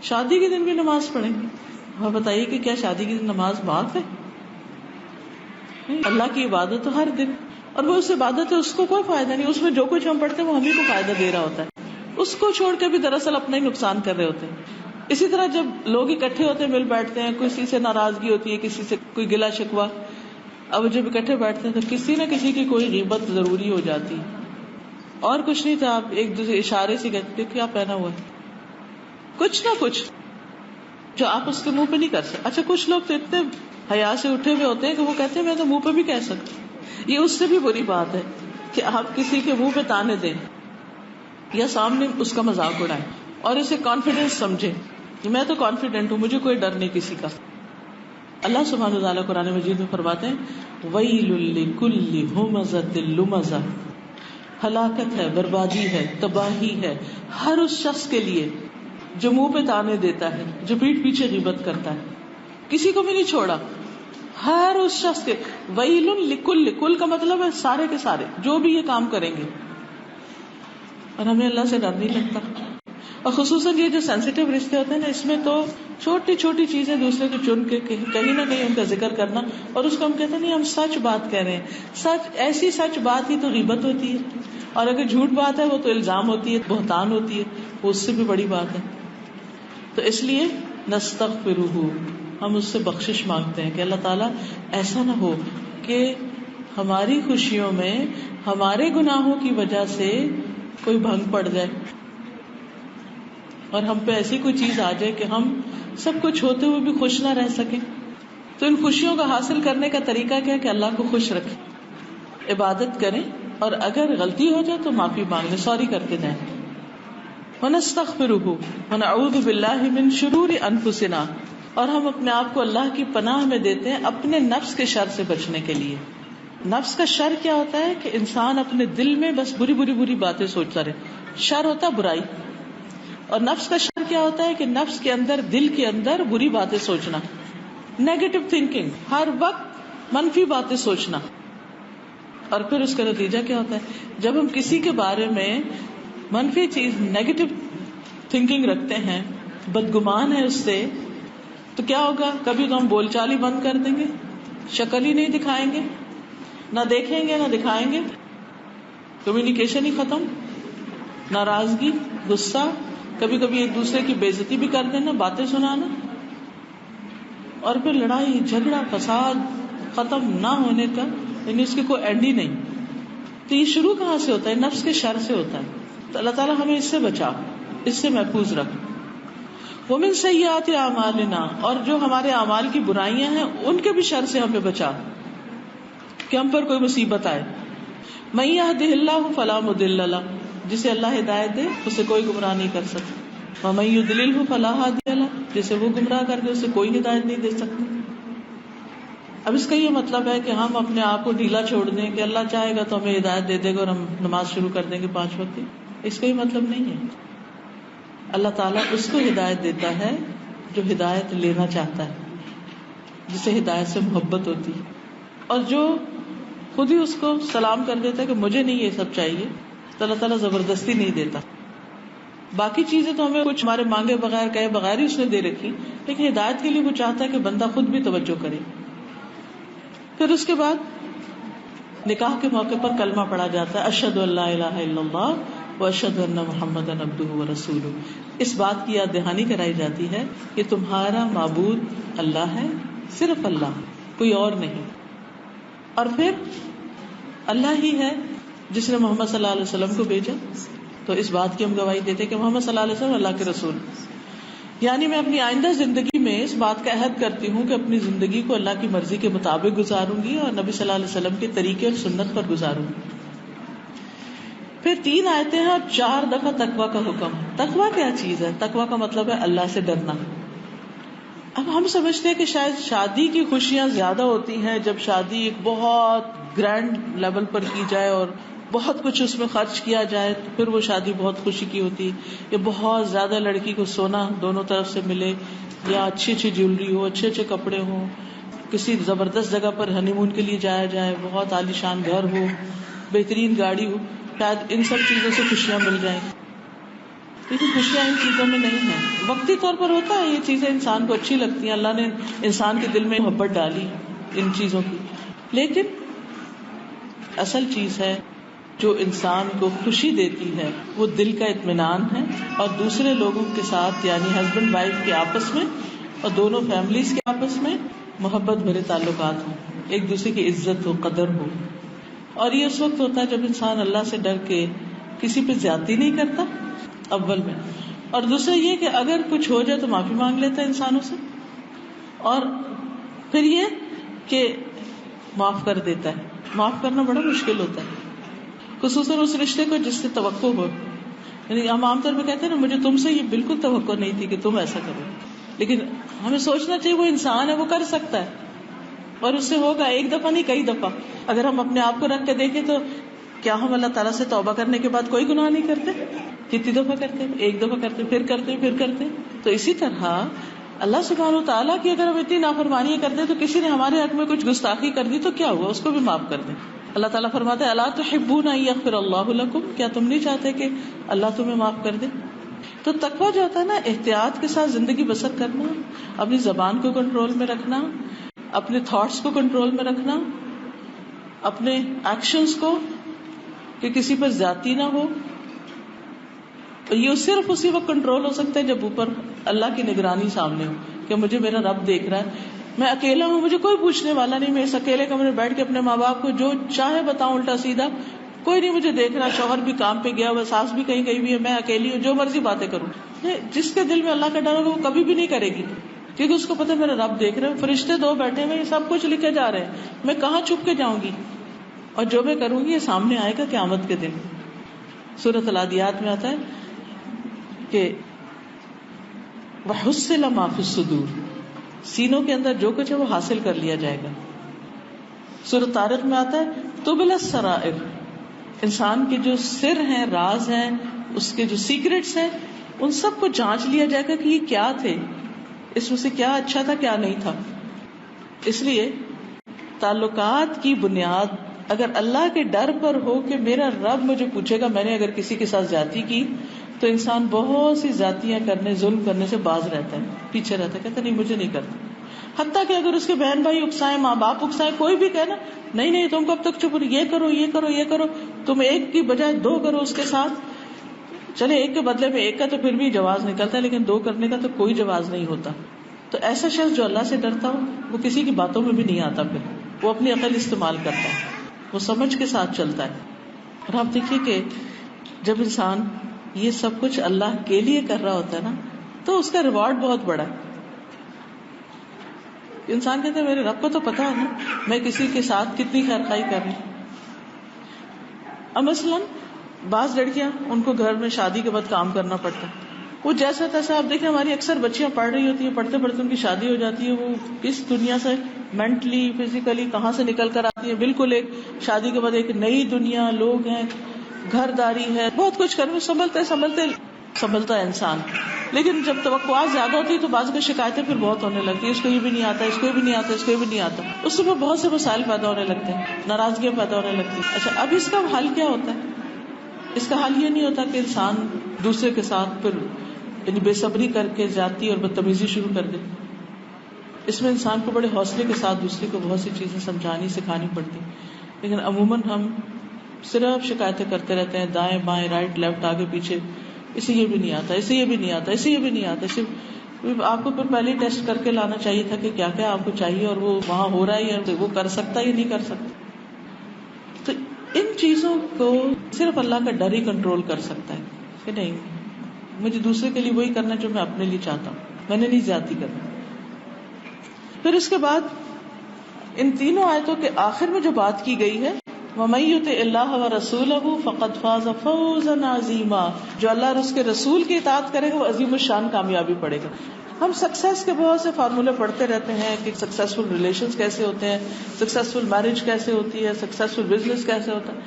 شادی کے دن بھی نماز پڑھیں گے. آپ بتائیے کہ کیا شادی کے دن نماز معاف ہے؟ اللہ کی عبادت تو ہر دن, اور وہ اس عبادت ہے, اس کو کوئی فائدہ نہیں, اس میں جو کچھ ہم پڑھتے ہیں وہ ہمیں کو فائدہ دے رہا ہوتا ہے, اس کو چھوڑ کے بھی دراصل اپنا ہی نقصان کر رہے ہوتے ہیں. اسی طرح جب لوگ اکٹھے ہوتے ہیں, مل بیٹھتے ہیں, کسی سے ناراضگی ہوتی ہے, کسی سے کوئی گلا شکوا, اب جب اکٹھے بیٹھتے ہیں تو کسی نہ کسی کی کوئی غیبت ضروری ہو جاتی, اور کچھ نہیں تھا, آپ ایک دوسرے اشارے سے کہتے کیا پہنا ہوا ہے, کچھ نہ کچھ جو آپ اس کے منہ پہ نہیں کر سکتے. اچھا کچھ لوگ تو اتنے حیا سے اٹھے ہوئے ہوتے ہیں کہ وہ کہتے ہیں میں تو منہ پہ بھی کہہ سکتا. یہ اس سے بھی بری بات ہے کہ آپ کسی کے منہ پہ تانے دیں یا سامنے اس کا مذاق اڑائیں اور اسے کانفیڈینس سمجھیں کہ میں تو کانفیڈنٹ ہوں, مجھے کوئی ڈر نہیں کسی کا. اللہ سبحانہ وتعالیٰ قرآن مجید میں فرماتے ہیں وَيْلٌ لِكُلِّ هُمَزَةٍ لُمَزَةٍ, ہلاکت ہے, بربادی ہے, تباہی ہے ہر اس شخص کے لیے جو منہ پہ تانے دیتا ہے, جو پیٹھ پیچھے غیبت کرتا ہے. کسی کو بھی نہیں چھوڑا, ہر اس شخص کے. وَيْلٌ لِكُلِّ, کل کا مطلب ہے سارے کے سارے جو بھی یہ کام کریں گے. اور ہمیں اللہ سے ڈر نہیں لگتا, اور خصوصاً یہ جو سینسیٹیو رشتے ہوتے ہیں نا, اس میں تو چھوٹی چھوٹی چیزیں دوسرے کو چن کے کہیں نہ کہیں ان کا ذکر کرنا, اور اس کو ہم کہتے ہیں نہیں ہم سچ بات کہہ رہے ہیں. سچ, ایسی سچ بات ہی تو غیبت ہوتی ہے, اور اگر جھوٹ بات ہے وہ تو الزام ہوتی ہے, بہتان ہوتی ہے, وہ اس سے بھی بڑی بات ہے. تو اس لیے نستغفرہ, ہم اس سے بخشش مانگتے ہیں کہ اللہ تعالیٰ ایسا نہ ہو کہ ہماری خوشیوں میں ہمارے گناہوں کی وجہ سے کوئی بھنگ پڑ جائے اور ہم پہ ایسی کوئی چیز آ جائے کہ ہم سب کچھ ہوتے ہوئے بھی خوش نہ رہ سکیں. تو ان خوشیوں کا حاصل کرنے کا طریقہ کیا ہے کہ اللہ کو خوش رکھیں, عبادت کریں, اور اگر غلطی ہو جائے تو معافی مانگ لیں, سوری کر کے جائیں. وَنَسْتَغْفِرُهُ وَنَعُوذُ بِاللَّهِ مِن شُرُورِ أَنفُسِنَا, اور ہم اپنے آپ کو اللہ کی پناہ میں دیتے ہیں اپنے نفس کے شر سے بچنے کے لیے. نفس کا شر کیا ہوتا ہے کہ انسان اپنے دل میں بس بری بری بری باتیں سوچتا رہے, شر ہوتا ہے برائی. اور نفس کا شر کیا ہوتا ہے کہ نفس کے اندر, دل کے اندر بری باتیں سوچنا, نیگیٹو تھنکنگ, ہر وقت منفی باتیں سوچنا. اور پھر اس کا نتیجہ کیا ہوتا ہے, جب ہم کسی کے بارے میں منفی چیز, نیگیٹو تھنکنگ رکھتے ہیں, بدگمان ہے اس سے, تو کیا ہوگا, کبھی تو ہم بول چال ہی بند کر دیں گے, شکل ہی نہیں دکھائیں گے, نہ دیکھیں گے نہ دکھائیں گے, کمیونیکیشن ہی ختم, ناراضگی, غصہ, کبھی کبھی ایک دوسرے کی بے عزتی بھی کر دینا, باتیں سنانا, اور پھر لڑائی جھگڑا فساد ختم نہ ہونے کا, یعنی اس کی کوئی اینڈ ہی نہیں. تو یہ شروع کہاں سے ہوتا ہے, نفس کے شر سے ہوتا ہے. تو اللہ تعالیٰ ہمیں اس سے بچا, اس سے محفوظ رکھ. وَمِن سَيِّئَاتِ أَعْمَالِنَا, اور جو ہمارے اعمال کی برائیاں ہیں ان کے بھی شر سے ہمیں بچا, کہ ہم پر کوئی مصیبت آئے. مَن يَهْدِهِ اللَّهُ فَلَا مُضِلَّ لَهُ, جسے اللہ ہدایت دے اسے کوئی گمراہ نہیں کر سکتا. وَمَن يُضْلِلْهُ فَلَا هَادِيَ لَهُ, جسے وہ گمراہ کر کے اسے کوئی ہدایت نہیں دے سکتا. اب اس کا یہ مطلب ہے کہ ہم اپنے آپ کو ڈھیلا چھوڑ دیں کہ اللہ چاہے گا تو ہمیں ہدایت دے دے گا اور ہم نماز شروع کر دیں گے 5 وقت. اس کا یہ مطلب نہیں ہے. اللہ تعالیٰ اس کو ہدایت دیتا ہے جو ہدایت لینا چاہتا ہے, جسے ہدایت سے محبت ہوتی ہے, اور جو خود ہی اس کو سلام کر دیتا ہے کہ مجھے نہیں یہ سب چاہیے, تو اللہ تعالیٰ زبردستی نہیں دیتا. باقی چیزیں تو ہمیں کچھ ہمارے مانگے بغیر کہے بغیر ہی اس نے دے رکھی, لیکن ہدایت کے لیے وہ چاہتا ہے کہ بندہ خود بھی توجہ کرے. پھر اس کے بعد نکاح کے موقع پر کلمہ پڑھا جاتا ہے, اشہد ان لا الہ الا اللہ واشہد ان محمدًا عبدہ ورسولہ. اس بات کی یاد دہانی کرائی جاتی ہے کہ تمہارا معبود اللہ ہے, صرف اللہ, کوئی اور نہیں. اور پھر اللہ ہی ہے جس نے محمد صلی اللہ علیہ وسلم کو بھیجا, تو اس بات کی ہم گواہی دیتے کہ محمد صلی اللہ علیہ وسلم اللہ کے رسول. یعنی میں اپنی آئندہ زندگی میں اس بات کا عہد کرتی ہوں کہ اپنی زندگی کو اللہ کی مرضی کے مطابق گزاروں گی اور نبی صلی اللہ علیہ وسلم کے طریقے اور سنت پر گزاروں گی. پھر 3 آیتیں ہیں اور 4 دفعہ تقویٰ کا حکم. تقویٰ کیا چیز ہے؟ تقویٰ کا مطلب ہے اللہ سے ڈرنا. اب ہم سمجھتے ہیں کہ شاید شادی کی خوشیاں زیادہ ہوتی ہیں جب شادی ایک بہت گرینڈ لیول پر کی جائے اور بہت کچھ اس میں خرچ کیا جائے تو پھر وہ شادی بہت خوشی کی ہوتی ہے. یا بہت زیادہ لڑکی کو سونا دونوں طرف سے ملے, یا اچھی اچھی جیولری ہو, اچھے اچھے کپڑے ہوں, کسی زبردست جگہ پر ہنی مون کے لیے جایا جائے, بہت عالیشان گھر ہو, بہترین گاڑی ہو, شاید ان سب چیزوں سے خوشیاں مل جائیں. لیکن خوشیاں ان چیزوں میں نہیں ہیں. وقتی طور پر ہوتا ہے یہ چیزیں انسان کو اچھی لگتی ہیں, اللہ نے انسان کے دل میں محبت ڈالی ان چیزوں کی, لیکن اصل چیز ہے جو انسان کو خوشی دیتی ہے وہ دل کا اطمینان ہے, اور دوسرے لوگوں کے ساتھ یعنی ہسبینڈ وائف کے آپس میں اور دونوں فیملیز کے آپس میں محبت بھرے تعلقات ہوں, ایک دوسرے کی عزت ہو, قدر ہو. اور یہ اس وقت ہوتا ہے جب انسان اللہ سے ڈر کے کسی پہ زیادتی نہیں کرتا اول میں, اور دوسرا یہ کہ اگر کچھ ہو جائے تو معافی مانگ لیتا ہے انسانوں سے, اور پھر یہ کہ معاف کر دیتا ہے. معاف کرنا بڑا مشکل ہوتا ہے, خصوصاً اس رشتے کو جس سے توقع ہو. یعنی ہم عام طور پہ کہتے ہیں نا مجھے تم سے یہ بالکل توقع نہیں تھی کہ تم ایسا کرو, لیکن ہمیں سوچنا چاہیے وہ انسان ہے, وہ کر سکتا ہے اور اس سے ہوگا, ایک دفعہ نہیں کئی دفعہ. اگر ہم اپنے آپ کو رکھ کے دیکھیں تو کیا ہم اللہ تعالیٰ سے توبہ کرنے کے بعد کوئی گناہ نہیں کرتے؟ کتنی دفعہ کرتے ہیں؟ ایک دفعہ کرتے, پھر کرتے, پھر کرتے. تو اسی طرح اللہ سبحانہ و تعالیٰ کی اگر ہم اتنی نافرمانیاں کرتے تو کسی نے ہمارے حق میں کچھ گستاخی کر دی تو کیا ہوا, اس کو بھی معاف کر دیں. اللہ تعالیٰ فرماتے ہیں الا تحبون ان یغفر اللہ لکم, کیا تم نہیں چاہتے کہ اللہ تمہیں معاف کر دے؟ تو تقویٰ جو ہوتا ہے نا, احتیاط کے ساتھ زندگی بسر کرنا, اپنی زبان کو کنٹرول میں رکھنا, اپنے تھاٹس کو کنٹرول میں رکھنا, اپنے ایکشنز کو کہ کسی پر زیادتی نہ ہو. یہ صرف اسی وقت کنٹرول ہو سکتا ہے جب اوپر اللہ کی نگرانی سامنے ہو کہ مجھے میرا رب دیکھ رہا ہے, میں اکیلا ہوں, مجھے کوئی پوچھنے والا نہیں, میں اس اکیلے کمرے میں بیٹھ کے اپنے ماں باپ کو جو چاہے بتاؤں الٹا سیدھا, کوئی نہیں مجھے دیکھ رہا, شوہر بھی کام پہ گیا ہوا, ساس بھی کہیں گئی بھی ہے, میں اکیلی ہوں, جو مرضی باتیں کروں. جس کے دل میں اللہ کا ڈر ہوگا وہ کبھی بھی نہیں کرے گی, کیونکہ اس کو پتا میرا رب دیکھ رہا ہے, فرشتے دو بیٹھے ہوئے, یہ سب کچھ لکھے جا رہے ہیں, میں کہاں چھپ کے جاؤں گی, اور جو میں کروں گی یہ سامنے آئے گا قیامت کے دن. سورۃ العادیات میں آتا ہے کہ وَحُصِّلَ مَا فِي الصُّدُورِ, سینوں کے اندر جو کچھ ہے وہ حاصل کر لیا جائے گا. سورۃ طارق میں آتا ہے تُبْلَى السَّرَائِرُ, انسان کے جو سر ہیں, راز ہیں, اس کے جو سیکرٹس ہیں, ان سب کو جانچ لیا جائے گا کہ یہ کیا تھے, اس میں سے کیا اچھا تھا کیا نہیں تھا. اس لیے تعلقات کی بنیاد اگر اللہ کے ڈر پر ہو کہ میرا رب مجھے پوچھے گا, میں نے اگر کسی کے ساتھ زیادتی کی, تو انسان بہت سی زیادتیاں کرنے, ظلم کرنے سے باز رہتا ہے, پیچھے رہتا ہے, کہتا نہیں مجھے نہیں کرتا. حتیٰ کہ اگر اس کے بہن بھائی اکسائیں, ماں باپ اکسائیں, کوئی بھی کہے نا نہیں نہیں تم کب تک چپ رہو, یہ کرو یہ کرو یہ کرو, تم ایک کی بجائے دو کرو اس کے ساتھ, چلے ایک کے بدلے میں ایک کا تو پھر بھی جواز نکلتا ہے, لیکن دو کرنے کا تو کوئی جواز نہیں ہوتا. تو ایسا شخص جو اللہ سے ڈرتا ہو وہ کسی کی باتوں میں بھی نہیں آتا, پھر وہ اپنی عقل استعمال کرتا ہے, وہ سمجھ کے ساتھ چلتا ہے. اور آپ دیکھیے کہ جب انسان یہ سب کچھ اللہ کے لیے کر رہا ہوتا ہے نا, تو اس کا ریوارڈ بہت بڑا ہے. انسان کہتے ہیں میرے رب کو تو پتا ہے نا میں کسی کے ساتھ کتنی خیر خواہی کر رہی ہوں. اب مثلاً بعض لڑکیاں, ان کو گھر میں شادی کے بعد کام کرنا پڑتا ہے, وہ جیسا تیسا, آپ دیکھیں ہماری اکثر بچیاں پڑھ رہی ہوتی ہیں, پڑھتے پڑھتے ان کی شادی ہو جاتی ہے, وہ کس دنیا سے مینٹلی فزیکلی کہاں سے نکل کر آتی ہے, بالکل ایک شادی کے بعد ایک نئی دنیا, لوگ ہیں, گھر داری ہے, بہت کچھ کرنے, سنبھلتا ہے انسان. لیکن جب توقعات زیادہ ہوتی ہے تو بعض کو شکایتیں پھر بہت ہونے لگتی ہے, اس کو یہ بھی نہیں آتا, اس کو بھی نہیں آتا, اس کو بھی نہیں آتا, اس سے بہت سے مسائل پیدا ہونے لگتے ہیں, ناراضگیاں پیدا ہونے لگتی ہیں. اچھا, اب اس کا حل کیا ہوتا ہے؟ اس کا حل یہ نہیں ہوتا کہ انسان دوسرے کے ساتھ پھر یعنی بے صبری کر کے زیادتی اور بدتمیزی شروع کر دے. اس میں انسان کو بڑے حوصلے کے ساتھ دوسرے کو بہت سی چیزیں سمجھانی سکھانی پڑتی. لیکن عموماً ہم صرف شکایتیں کرتے رہتے ہیں, دائیں بائیں, رائٹ لیفٹ, آگے پیچھے, اسے یہ بھی نہیں آتا, اسے یہ بھی نہیں آتا, اسے یہ بھی نہیں آتا. آپ کو پھر پہلے ٹیسٹ کر کے لانا چاہیے تھا کہ کیا کیا آپ کو چاہیے اور وہ وہاں ہو رہا ہے یا وہ کر سکتا ہے یا نہیں کر سکتا. تو ان چیزوں کو صرف اللہ کا ڈر ہی کنٹرول کر سکتا ہے کہ نہیں مجھے دوسرے کے لیے وہی کرنا جو میں اپنے لیے چاہتا ہوں, میں نے نہیں زیادتی کرنا. پھر اس کے بعد ان تینوں آیتوں کے آخر میں جو بات کی گئی ہے وَمَن يُطِعِ اللَّهَ وَرَسُولَهُ فَقَدْ فَازَ فَوْزًا عَظِيمًا, جو اللہ اور اس کے رسول کی اطاعت کرے گا وہ عظیم الشان کامیابی پڑے گا. ہم سکسیس کے بہت سے فارمولے پڑھتے رہتے ہیں کہ سکسیسفل ریلیشنز کیسے ہوتے ہیں، سکسیسفل میرج کیسے ہوتی ہے، سکسیسفل بزنس کیسے ہوتا ہے.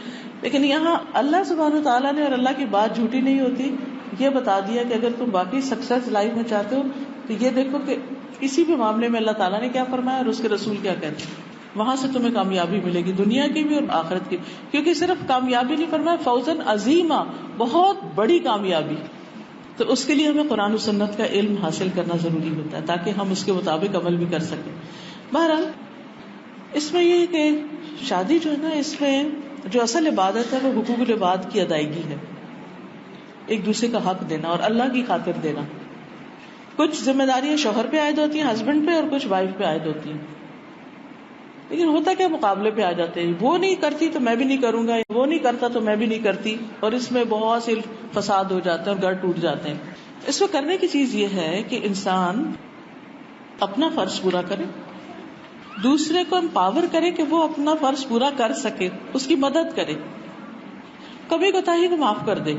لیکن یہاں اللہ سبحانہ وتعالیٰ نے، اور اللہ کی بات جھوٹی نہیں ہوتی، یہ بتا دیا کہ اگر تم باقی سکسیس لائف میں چاہتے ہو تو یہ دیکھو کہ کسی بھی معاملے میں اللہ تعالیٰ نے کیا فرمایا اور اس کے رسول کیا کہتے ہیں. وہاں سے تمہیں کامیابی ملے گی، دنیا کی بھی اور آخرت کی. کیونکہ صرف کامیابی نہیں فرمایا، فوزن عظیمہ، بہت بڑی کامیابی. تو اس کے لیے ہمیں قرآن و سنت کا علم حاصل کرنا ضروری ہوتا ہے تاکہ ہم اس کے مطابق عمل بھی کر سکیں. بہرحال اس میں یہ کہ شادی جو ہے نا، اس میں جو اصل عبادت ہے وہ حقوق العباد کی ادائیگی ہے، ایک دوسرے کا حق دینا اور اللہ کی خاطر دینا. کچھ ذمہ داریاں شوہر پہ عائد ہوتی ہیں، ہسبینڈ پہ، اور کچھ وائف پہ عائد ہوتی ہیں. لیکن ہوتا کیا، مقابلے پہ آ جاتے ہیں، وہ نہیں کرتی تو میں بھی نہیں کروں گا، وہ نہیں کرتا تو میں بھی نہیں کرتی، اور اس میں بہت سے فساد ہو جاتے ہیں اور گھر ٹوٹ جاتے ہیں. اس میں کرنے کی چیز یہ ہے کہ انسان اپنا فرض پورا کرے، دوسرے کو امپاور کرے کہ وہ اپنا فرض پورا کر سکے، اس کی مدد کرے، کبھی کوتاہی کو معاف کر دے،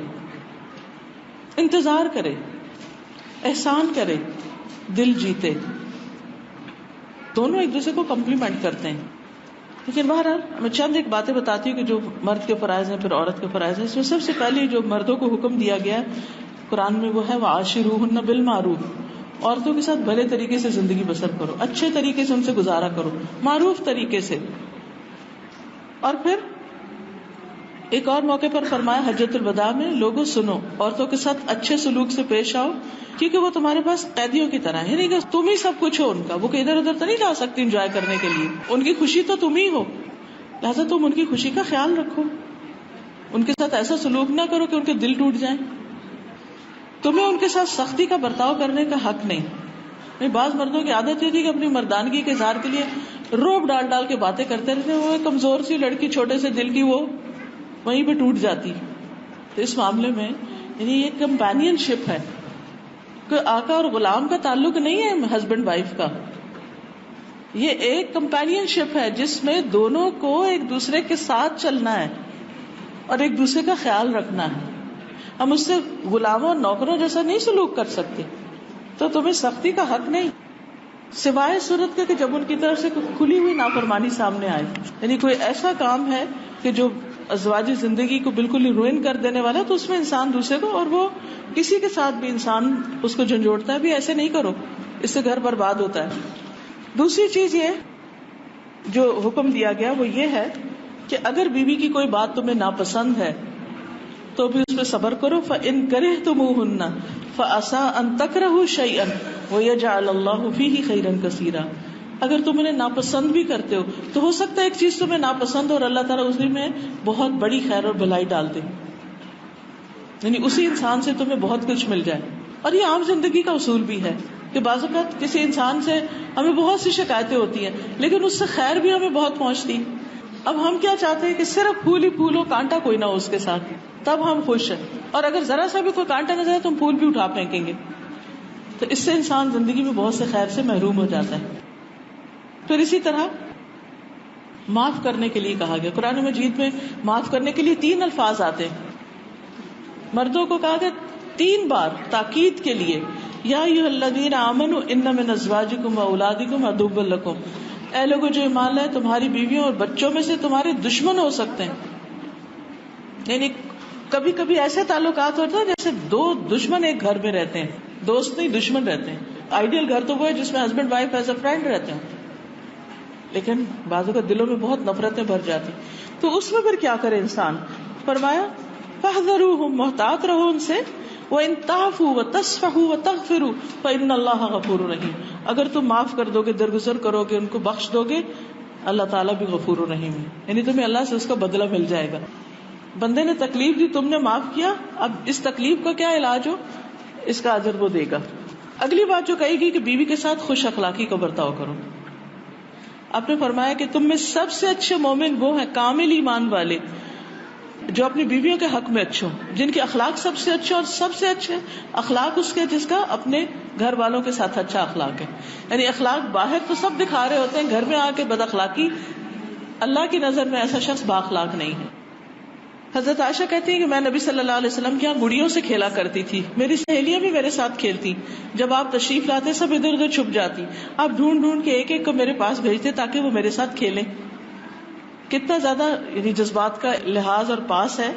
انتظار کرے، احسان کرے، دل جیتے. دونوں ایک دوسرے کو کمپلیمنٹ کرتے ہیں. لیکن بہرحال میں چند ایک باتیں بتاتی ہوں کہ جو مرد کے فرائض ہیں، پھر عورت کے فرائض ہیں. اس میں سب سے پہلے جو مردوں کو حکم دیا گیا قرآن میں وہ ہے وَعَاشِرُوهُنَّ بِالْمَعْرُوفِ، عورتوں کے ساتھ بھلے طریقے سے زندگی بسر کرو، اچھے طریقے سے ان سے گزارا کرو، معروف طریقے سے. اور پھر ایک اور موقع پر فرمایا حجۃ الوداع میں، لوگوں سنو، عورتوں کے ساتھ اچھے سلوک سے پیش آؤ کیونکہ وہ تمہارے پاس قیدیوں کی طرح ہے، نہیں کہ تم ہی سب کچھ ہو ان کا، وہ کہ ادھر ادھر تو نہیں جا سکتی انجوائے کرنے کے لیے، ان کی خوشی تو تم ہی ہو، لہٰذا تم ان کی خوشی کا خیال رکھو، ان کے ساتھ ایسا سلوک نہ کرو کہ ان کے دل ٹوٹ جائیں. تمہیں ان کے ساتھ سختی کا برتاؤ کرنے کا حق نہیں. بعض مردوں کی عادت یہ تھی کہ اپنی مردانگی کے اظہار کے لیے روب ڈال ڈال کے باتیں کرتے رہتے، وہ کمزور سی لڑکی چھوٹے سے دل کی، وہ وہیں پہ ٹوٹ جاتی. تو اس معاملے میں یعنی یہ کمپینین شپ ہے، کوئی آقا اور غلام کا تعلق نہیں ہے ہسبینڈ وائف کا، یہ ایک کمپینین شپ ہے جس میں دونوں کو ایک دوسرے کے ساتھ چلنا ہے اور ایک دوسرے کا خیال رکھنا ہے. ہم اس سے غلاموں اور نوکروں جیسا نہیں سلوک کر سکتے. تو تمہیں سختی کا حق نہیں، سوائے صورت کے کہ جب ان کی طرف سے کھلی ہوئی نافرمانی سامنے آئے، یعنی کوئی ایسا کام ہے کہ جو ازواجی زندگی کو بالکل ہی روئن کر دینے والا، تو اس میں انسان دوسرے کو، اور وہ کسی کے ساتھ بھی انسان اس کو جھنجھوڑتا ہے بھی ایسے نہیں کرو، اس سے گھر برباد ہوتا ہے. دوسری چیز یہ جو حکم دیا گیا وہ یہ ہے کہ اگر بیوی کی کوئی بات تمہیں ناپسند ہے تو بھی اس پہ صبر کرو. فَإِن كَرِهْتُمُوهُنَّ فَعَسَىٰ أَن تَكْرَهُوا شَيْئًا وَيَجْعَلَ اللَّهُ فِيهِ خَيْرًا كَثِيرًا. اگر تم انہیں ناپسند بھی کرتے ہو تو ہو سکتا ہے ایک چیز تمہیں ناپسند ہو اور اللہ تعالیٰ اسی میں بہت بڑی خیر اور بھلائی ڈال دے، یعنی اسی انسان سے تمہیں بہت کچھ مل جائے. اور یہ عام زندگی کا اصول بھی ہے کہ بعض اوقات کسی انسان سے ہمیں بہت سی شکایتیں ہوتی ہیں لیکن اس سے خیر بھی ہمیں بہت پہنچتی. اب ہم کیا چاہتے ہیں کہ صرف پھول ہی پھول ہو، کانٹا کوئی نہ ہو اس کے ساتھ، تب ہم خوش ہیں. اور اگر ذرا سا بھی کوئی کانٹا نظر آئے تو ہم پھول بھی اٹھا پھینکیں گے. تو اس سے انسان زندگی میں بہت سے خیر سے محروم ہو جاتا ہے. پھر اسی طرح معاف کرنے کے لیے کہا گیا. قرآن مجید میں معاف کرنے کے لیے 3 الفاظ آتے ہیں. مردوں کو کہا گیا 3 بار تاکید کے لیے، یا ایھا الذین آمنوا ان من ازواجکم واولادکم عدوا لکم، اے لوگوں جو ایمان لائے، تمہاری بیویوں اور بچوں میں سے تمہارے دشمن ہو سکتے ہیں. یعنی کبھی کبھی ایسے تعلقات ہوتے ہیں جیسے 2 دشمن ایک گھر میں رہتے ہیں، دوست نہیں دشمن رہتے ہیں. آئیڈیل گھر تو وہ ہے جس میں husband wife as a friend رہتے ہیں، لیکن بعضوں کا دلوں میں بہت نفرتیں بھر جاتی. تو اس میں پھر کیا کرے انسان؟ فرمایا فاحذروہم، محتاط رہو ان سے. وَإِن تَعْفُوا وَتَصْفَحُوا وَتَغْفِرُوا فَإِنَّ اللَّهَ غَفُورٌ رَحِيمٌ. اگر تم معاف کر دو گے، درگزر کرو گے، ان کو بخش دو گے، اللہ تعالیٰ بھی غفور الرحیم ہے، یعنی تمہیں اللہ سے اس کا بدلہ مل جائے گا. بندے نے تکلیف دی، تم نے معاف کیا، اب اس تکلیف کا کیا علاج ہو، اس کا اجر وہ دے گا. اگلی بات جو کہے گی کہ بیوی کے ساتھ خوش اخلاقی کا برتاؤ کرو. آپ نے فرمایا کہ تم میں سب سے اچھے مومن وہ ہیں کامل ایمان والے جو اپنی بیویوں کے حق میں اچھے ہوں، جن کے اخلاق سب سے اچھے، اور سب سے اچھے اخلاق اس کے جس کا اپنے گھر والوں کے ساتھ اچھا اخلاق ہے. یعنی اخلاق باہر تو سب دکھا رہے ہوتے ہیں، گھر میں آ کے بد اخلاقی، اللہ کی نظر میں ایسا شخص با اخلاق نہیں ہے. حضرت عائشہ کہتی ہیں کہ میں نبی صلی اللہ علیہ وسلم کے یہاں گڑیوں سے کھیلا کرتی تھی، میری سہیلیاں بھی میرے ساتھ کھیلتی، جب آپ تشریف لاتے سب ادھر ادھر چھپ جاتی، آپ ڈھونڈ ڈھونڈ کے ایک ایک کو میرے پاس بھیجتے تاکہ وہ میرے ساتھ کھیلیں. کتنا زیادہ یعنی جذبات کا لحاظ اور پاس ہے.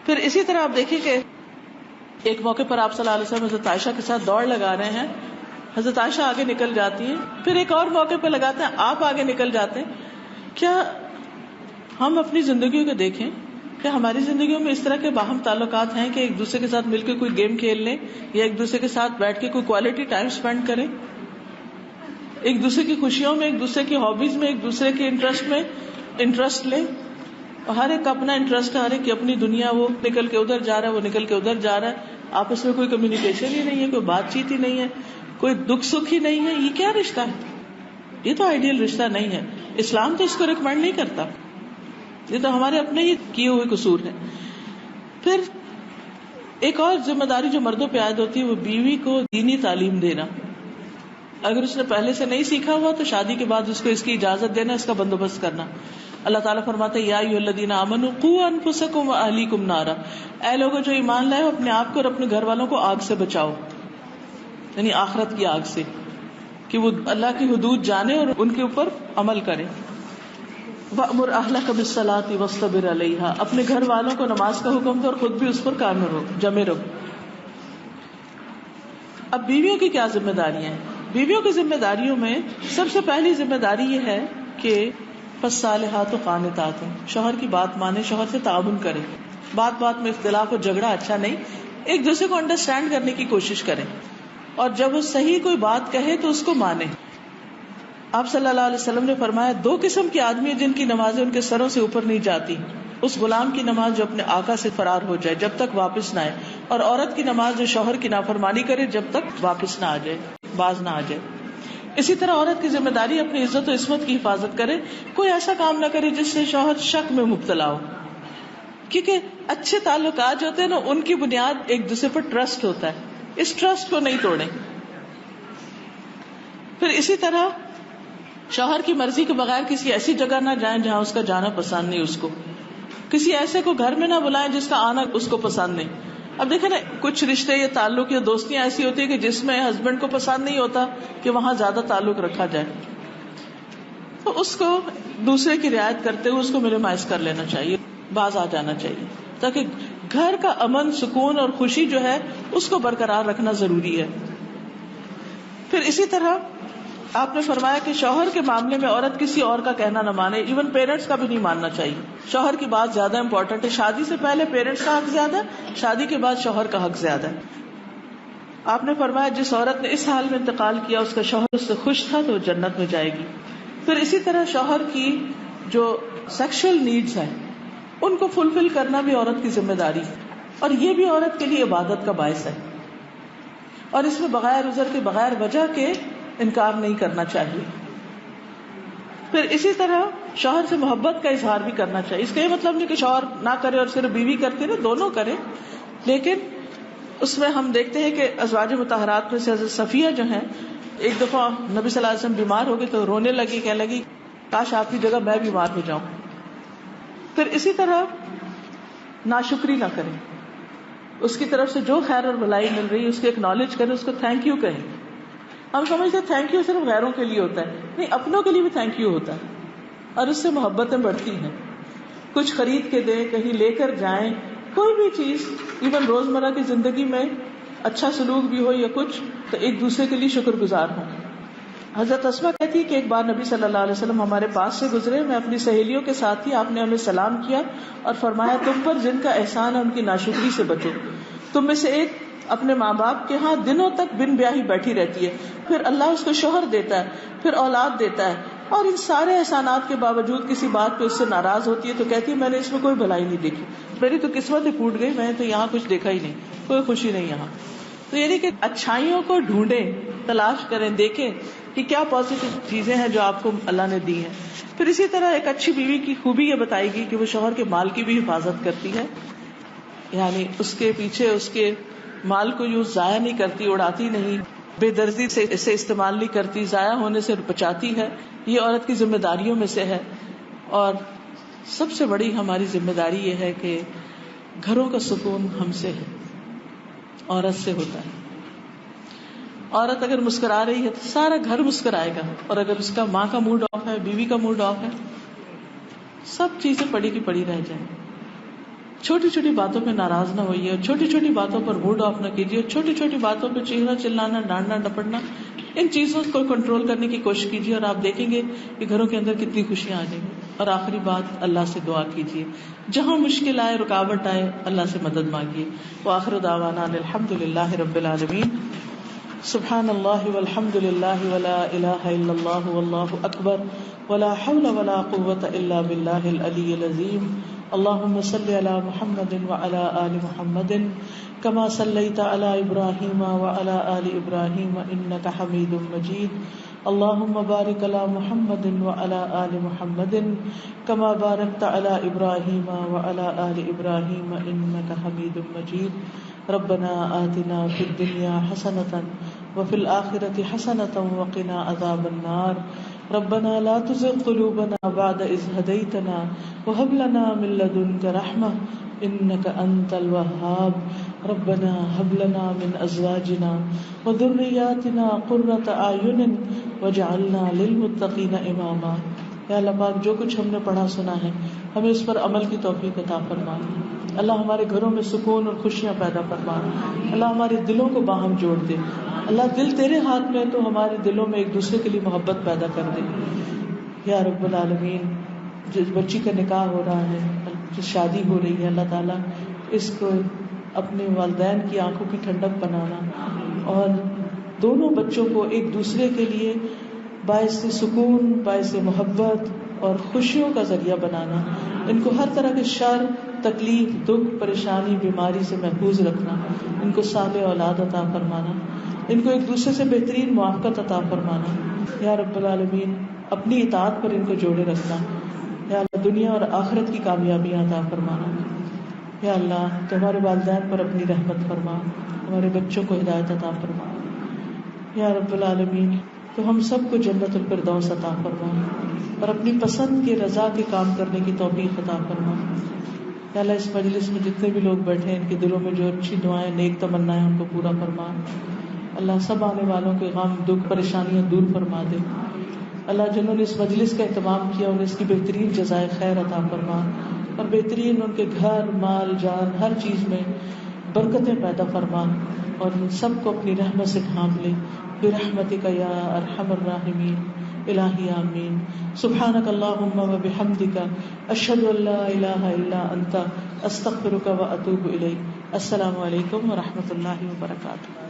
پھر اسی طرح آپ دیکھیں کہ ایک موقع پر آپ صلی اللہ علیہ وسلم حضرت عائشہ کے ساتھ دوڑ لگا رہے ہیں، حضرت عائشہ آگے نکل جاتی ہیں، پھر ایک اور موقع پہ لگاتے ہیں آپ آگے نکل جاتے ہیں. کیا ہم اپنی زندگیوں کو دیکھیں کہ ہماری زندگیوں میں اس طرح کے باہم تعلقات ہیں کہ ایک دوسرے کے ساتھ مل کے کوئی گیم کھیل لیں یا ایک دوسرے کے ساتھ بیٹھ کے کوئی کوالٹی ٹائم سپینڈ کریں، ایک دوسرے کی خوشیوں میں، ایک دوسرے کی ہابیز میں، ایک دوسرے کے انٹرسٹ میں انٹرسٹ لیں. اور ہر ایک کا اپنا انٹرسٹ ہے، ہر ایک کی اپنی دنیا، وہ نکل کے ادھر جا رہا ہے، وہ نکل کے ادھر جا رہا ہے، آپس میں کوئی کمیونیکیشن ہی نہیں ہے، کوئی بات چیت ہی نہیں ہے، کوئی دکھ سکھ ہی نہیں ہے. یہ کیا رشتہ ہے؟ یہ تو آئیڈیل رشتہ نہیں ہے. اسلام تو اس کو ریکمینڈ نہیں کرتا. یہ تو ہمارے اپنے ہی کیے ہوئے قصور ہے. پھر ایک اور ذمہ داری جو مردوں پہ عائد ہوتی ہے وہ بیوی کو دینی تعلیم دینا. اگر اس نے پہلے سے نہیں سیکھا ہوا تو شادی کے بعد اس کو اس کی اجازت دینا، اس کا بندوبست کرنا. اللہ تعالیٰ فرماتے ہیں یا ایھا الذین آمنوا قوا انفسکم واہلیکم نارا، اے لوگوں جو ایمان لائے ہو اپنے آپ کو اور اپنے گھر والوں کو آگ سے بچاؤ، یعنی آخرت کی آگ سے، کہ وہ اللہ کی حدود جانے اور ان کے اوپر عمل کرے. وَأْمُرْ أَهْلَكَ بِالصَّلَاةِ وَاصْطَبِرْ عَلَيْهَا، اپنے گھر والوں کو نماز کا حکم دو اور خود بھی اس پر کامل رہو، جمے رہو. اب بیویوں کی کیا ذمہ داریاں ہیں؟ بیویوں کی ذمہ داریوں میں سب سے پہلی ذمہ داری یہ ہے کہ فالصالحات قانتات، شوہر کی بات مانے، شوہر سے تعاون کرے. بات بات میں اختلاف اور جھگڑا اچھا نہیں، ایک دوسرے کو انڈرسٹینڈ کرنے کی کوشش کریں، اور جب وہ صحیح کوئی بات کہے تو اس کو مانے. آپ صلی اللہ علیہ وسلم نے فرمایا 2 قسم کے آدمی ہیں جن کی نمازیں ان کے سروں سے اوپر نہیں جاتی، اس غلام کی نماز جو اپنے آقا سے فرار ہو جائے جب تک واپس نہ آئے، اور عورت کی نماز جو شوہر کی نافرمانی کرے جب تک واپس نہ آ جائے، باز نہ آ جائے. اسی طرح عورت کی ذمہ داری اپنی عزت و عصمت کی حفاظت کرے، کوئی ایسا کام نہ کرے جس سے شوہر شک میں مبتلا ہو، کیونکہ اچھے تعلقات جو ہوتے ہیں نا ان کی بنیاد ایک دوسرے پر ٹرسٹ ہوتا ہے، اس ٹرسٹ کو نہیں توڑیں. پھر اسی طرح شوہر کی مرضی کے بغیر کسی ایسی جگہ نہ جائیں جہاں اس کا جانا پسند نہیں، اس کو کسی ایسے کو گھر میں نہ بلائیں جس کا آنا اس کو پسند نہیں. اب دیکھیں نا کچھ رشتے یا تعلق یا دوستیاں ایسی ہوتی ہیں کہ جس میں ہسبینڈ کو پسند نہیں ہوتا کہ وہاں زیادہ تعلق رکھا جائے، تو اس کو دوسرے کی رعایت کرتے ہوئے اس کو منیمائز کر لینا چاہیے، باز آ جانا چاہیے، تاکہ گھر کا امن، سکون اور خوشی جو ہے اس کو برقرار رکھنا ضروری ہے. پھر اسی طرح آپ نے فرمایا کہ شوہر کے معاملے میں عورت کسی اور کا کہنا نہ مانے، ایون پیرنٹس کا بھی نہیں ماننا چاہیے. شوہر کی بات زیادہ امپورٹنٹ ہے. شادی سے پہلے پیرنٹس کا حق زیادہ ہے، شادی کے بعد شوہر کا حق زیادہ ہے. آپ نے فرمایا جس عورت نے اس حال میں انتقال کیا اس کا شوہر اس سے خوش تھا تو جنت میں جائے گی. پھر اسی طرح شوہر کی جو سیکشل نیڈز ہیں ان کو فلفل کرنا بھی عورت کی ذمہ داری ہے، اور یہ بھی عورت کے لیے عبادت کا باعث ہے، اور اس میں بغیر عذر کے، بغیر وجہ کے انکار نہیں کرنا چاہیے. پھر اسی طرح شوہر سے محبت کا اظہار بھی کرنا چاہیے. اس کا یہ مطلب نہیں کہ شوہر نہ کرے اور صرف بیوی کرتی رہے، دونوں کریں، لیکن اس میں ہم دیکھتے ہیں کہ ازواج مطہرات میں سے حضرت صفیہ جو ہیں، ایک دفعہ نبی صلی اللہ علیہ وسلم بیمار ہو گئے تو رونے لگی، کہنے لگی کاش آپ کی جگہ میں بیمار ہو جاؤں. پھر اسی طرح ناشکری نہ کریں، اس کی طرف سے جو خیر اور بھلائی مل رہی ہے اس کو ایکنالج کریں، اس کو تھینک یو کہیں. ہم سمجھتے ہیں تھینک یو صرف غیروں کے لیے ہوتا ہے، نہیں، اپنوں کے لیے بھی تھینک یو ہوتا ہے، اور اس سے محبتیں بڑھتی ہیں. کچھ خرید کے دیں، کہیں لے کر جائیں، کوئی بھی چیز، ایون روزمرہ کی زندگی میں اچھا سلوک بھی ہو یا کچھ، تو ایک دوسرے کے لیے شکر گزار ہوں. حضرت اسماء کہتی ہے کہ ایک بار نبی صلی اللہ علیہ وسلم ہمارے پاس سے گزرے، میں اپنی سہیلیوں کے ساتھ ہی، آپ نے ہمیں سلام کیا اور فرمایا تم پر جن کا احسان ہے ان کی ناشکری سے بچو. تم میں سے ایک اپنے ماں باپ کے ہاں دنوں تک بن بیاہی بیٹھی رہتی ہے، پھر اللہ اس کو شوہر دیتا ہے، پھر اولاد دیتا ہے، اور ان سارے احسانات کے باوجود کسی بات پہ اس سے ناراض ہوتی ہے تو کہتی ہے میں نے اس میں کوئی بھلائی نہیں دیکھی، میری تو قسمت ہی پھوٹ گئی، میں نے تو یہاں کچھ دیکھا ہی نہیں، کوئی خوشی نہیں یہاں. تو یعنی کہ اچھائیوں کو ڈھونڈیں، تلاش کریں، دیکھیں کہ کیا پازیٹیو چیزیں ہیں جو آپ کو اللہ نے دی ہیں. پھر اسی طرح ایک اچھی بیوی کی خوبی یہ بتائے گی کہ وہ شوہر کے مال کی بھی حفاظت کرتی ہے، یعنی اس کے پیچھے اس کے مال کو یوں ضائع نہیں کرتی، اڑاتی نہیں، بے دردی سے اسے استعمال نہیں کرتی، ضائع ہونے سے بچاتی ہے. یہ عورت کی ذمہ داریوں میں سے ہے. اور سب سے بڑی ہماری ذمہ داری یہ ہے کہ گھروں کا سکون ہم سے ہے، عورت سے ہوتا ہے. عورت اگر مسکرا رہی ہے تو سارا گھر مسکرائے گا، اور اگر اس کا ماں کا موڈ آف ہے، بیوی کا موڈ آف ہے، سب چیزیں پڑی کی پڑی رہ جائیں. چھوٹی چھوٹی باتوں پہ ناراض نہ ہوئیے، اور چھوٹی چھوٹی باتوں پر موڈ آف نہ کیجیے، چھوٹی چھوٹی باتوں پہ چیخنا چلانا، ڈانٹنا ڈپٹنا، ان چیزوں کو کنٹرول کرنے کی کوشش کیجیے، اور آپ دیکھیں گے کہ گھروں کے اندر کتنی خوشیاں آ جائیں گی. اور آخری بات، اللہ سے دعا کیجیے، جہاں مشکل آئے، رکاوٹ آئے، اللہ سے مدد مانگیے. وآخر دعوانا الحمد للہ رب العالمین. سبحان اللہ والحمد للہ ولا الہ الا اللہ واللہ اکبر ولا حول ولا قوة الا باللہ العلی العظیم. اللہم صل علی محمد وعلی آل محمد کما صلیت علی ابراہیم وعلی آل ابراہیم انک حمید مجید. اللہم بارک علی محمد وعلی آل محمد کما بارکت علی ابراہیم وعلی آل ابراہیم انک حمید مجید. ربنا آتنا فی الدنیا حسنۃ وفی الآخرۃ حسنۃ وقنا عذاب النار. ربنا لا تزغ قلوبنا بعد إذ هديتنا وهب لنا من لدنك رحمة إنك أنت الوهاب. ربنا هب لنا من أزواجنا وذرياتنا قرة أعين واجعلنا للمتقين إماما. یا اللہ پاک، جو کچھ ہم نے پڑھا سنا ہے ہمیں اس پر عمل کی توفیق عطا فرما. اللہ ہمارے گھروں میں سکون اور خوشیاں پیدا فرما. اللہ ہمارے دلوں کو باہم جوڑ دے. اللہ دل تیرے ہاتھ میں ہے تو ہمارے دلوں میں ایک دوسرے کے لیے محبت پیدا کر دے. یا رب العالمین، جس بچی کا نکاح ہو رہا ہے، جس شادی ہو رہی ہے، اللہ تعالیٰ اس کو اپنے والدین کی آنکھوں کی ٹھنڈک بنانا، اور دونوں بچوں کو ایک دوسرے کے لیے باعث سکون، باعث محبت اور خوشیوں کا ذریعہ بنانا. ان کو ہر طرح کے شر، تکلیف، دکھ، پریشانی، بیماری سے محفوظ رکھنا. ان کو صالح اولاد عطا فرمانا. ان کو ایک دوسرے سے بہترین موافقت عطا فرمانا. یا رب العالمین، اپنی اطاعت پر ان کو جوڑے رکھنا. یا اللہ، دنیا اور آخرت کی کامیابیاں عطا فرمانا. یا اللہ، تو ہمارے والدین پر اپنی رحمت فرما، ہمارے بچوں کو ہدایت عطا فرما. یا رب العالمین، تو ہم سب کو جنت الفردوس عطا فرما، اور اپنی پسند کے رضا کے کام کرنے کی توفیق عطا فرما. یا اللہ، اس مجلس میں جتنے بھی لوگ بیٹھے ہیں، ان کے دلوں میں جو اچھی دعائیں، نیک تمنائیں، ان کو پورا فرما. اللہ، سب آنے والوں کے غم، دکھ، پریشانیاں دور فرما دے. اللہ، جنہوں نے اس مجلس کا اہتمام کیا انہیں اس کی بہترین جزائے خیر عطا فرما، اور بہترین ان کے گھر، مال، جان، ہر چیز میں برکتیں پیدا فرما، اور ان سب کو اپنی رحمت سے ڈھانپ لے. برحمتک یا ارحم الراحمین. الہی آمین. سبحانک اللہم و بحمدک، اشہد ان لا الہ الا انت، استغفرک و اتوب الیک. السلام علیکم و رحمۃ اللہ وبرکاتہ.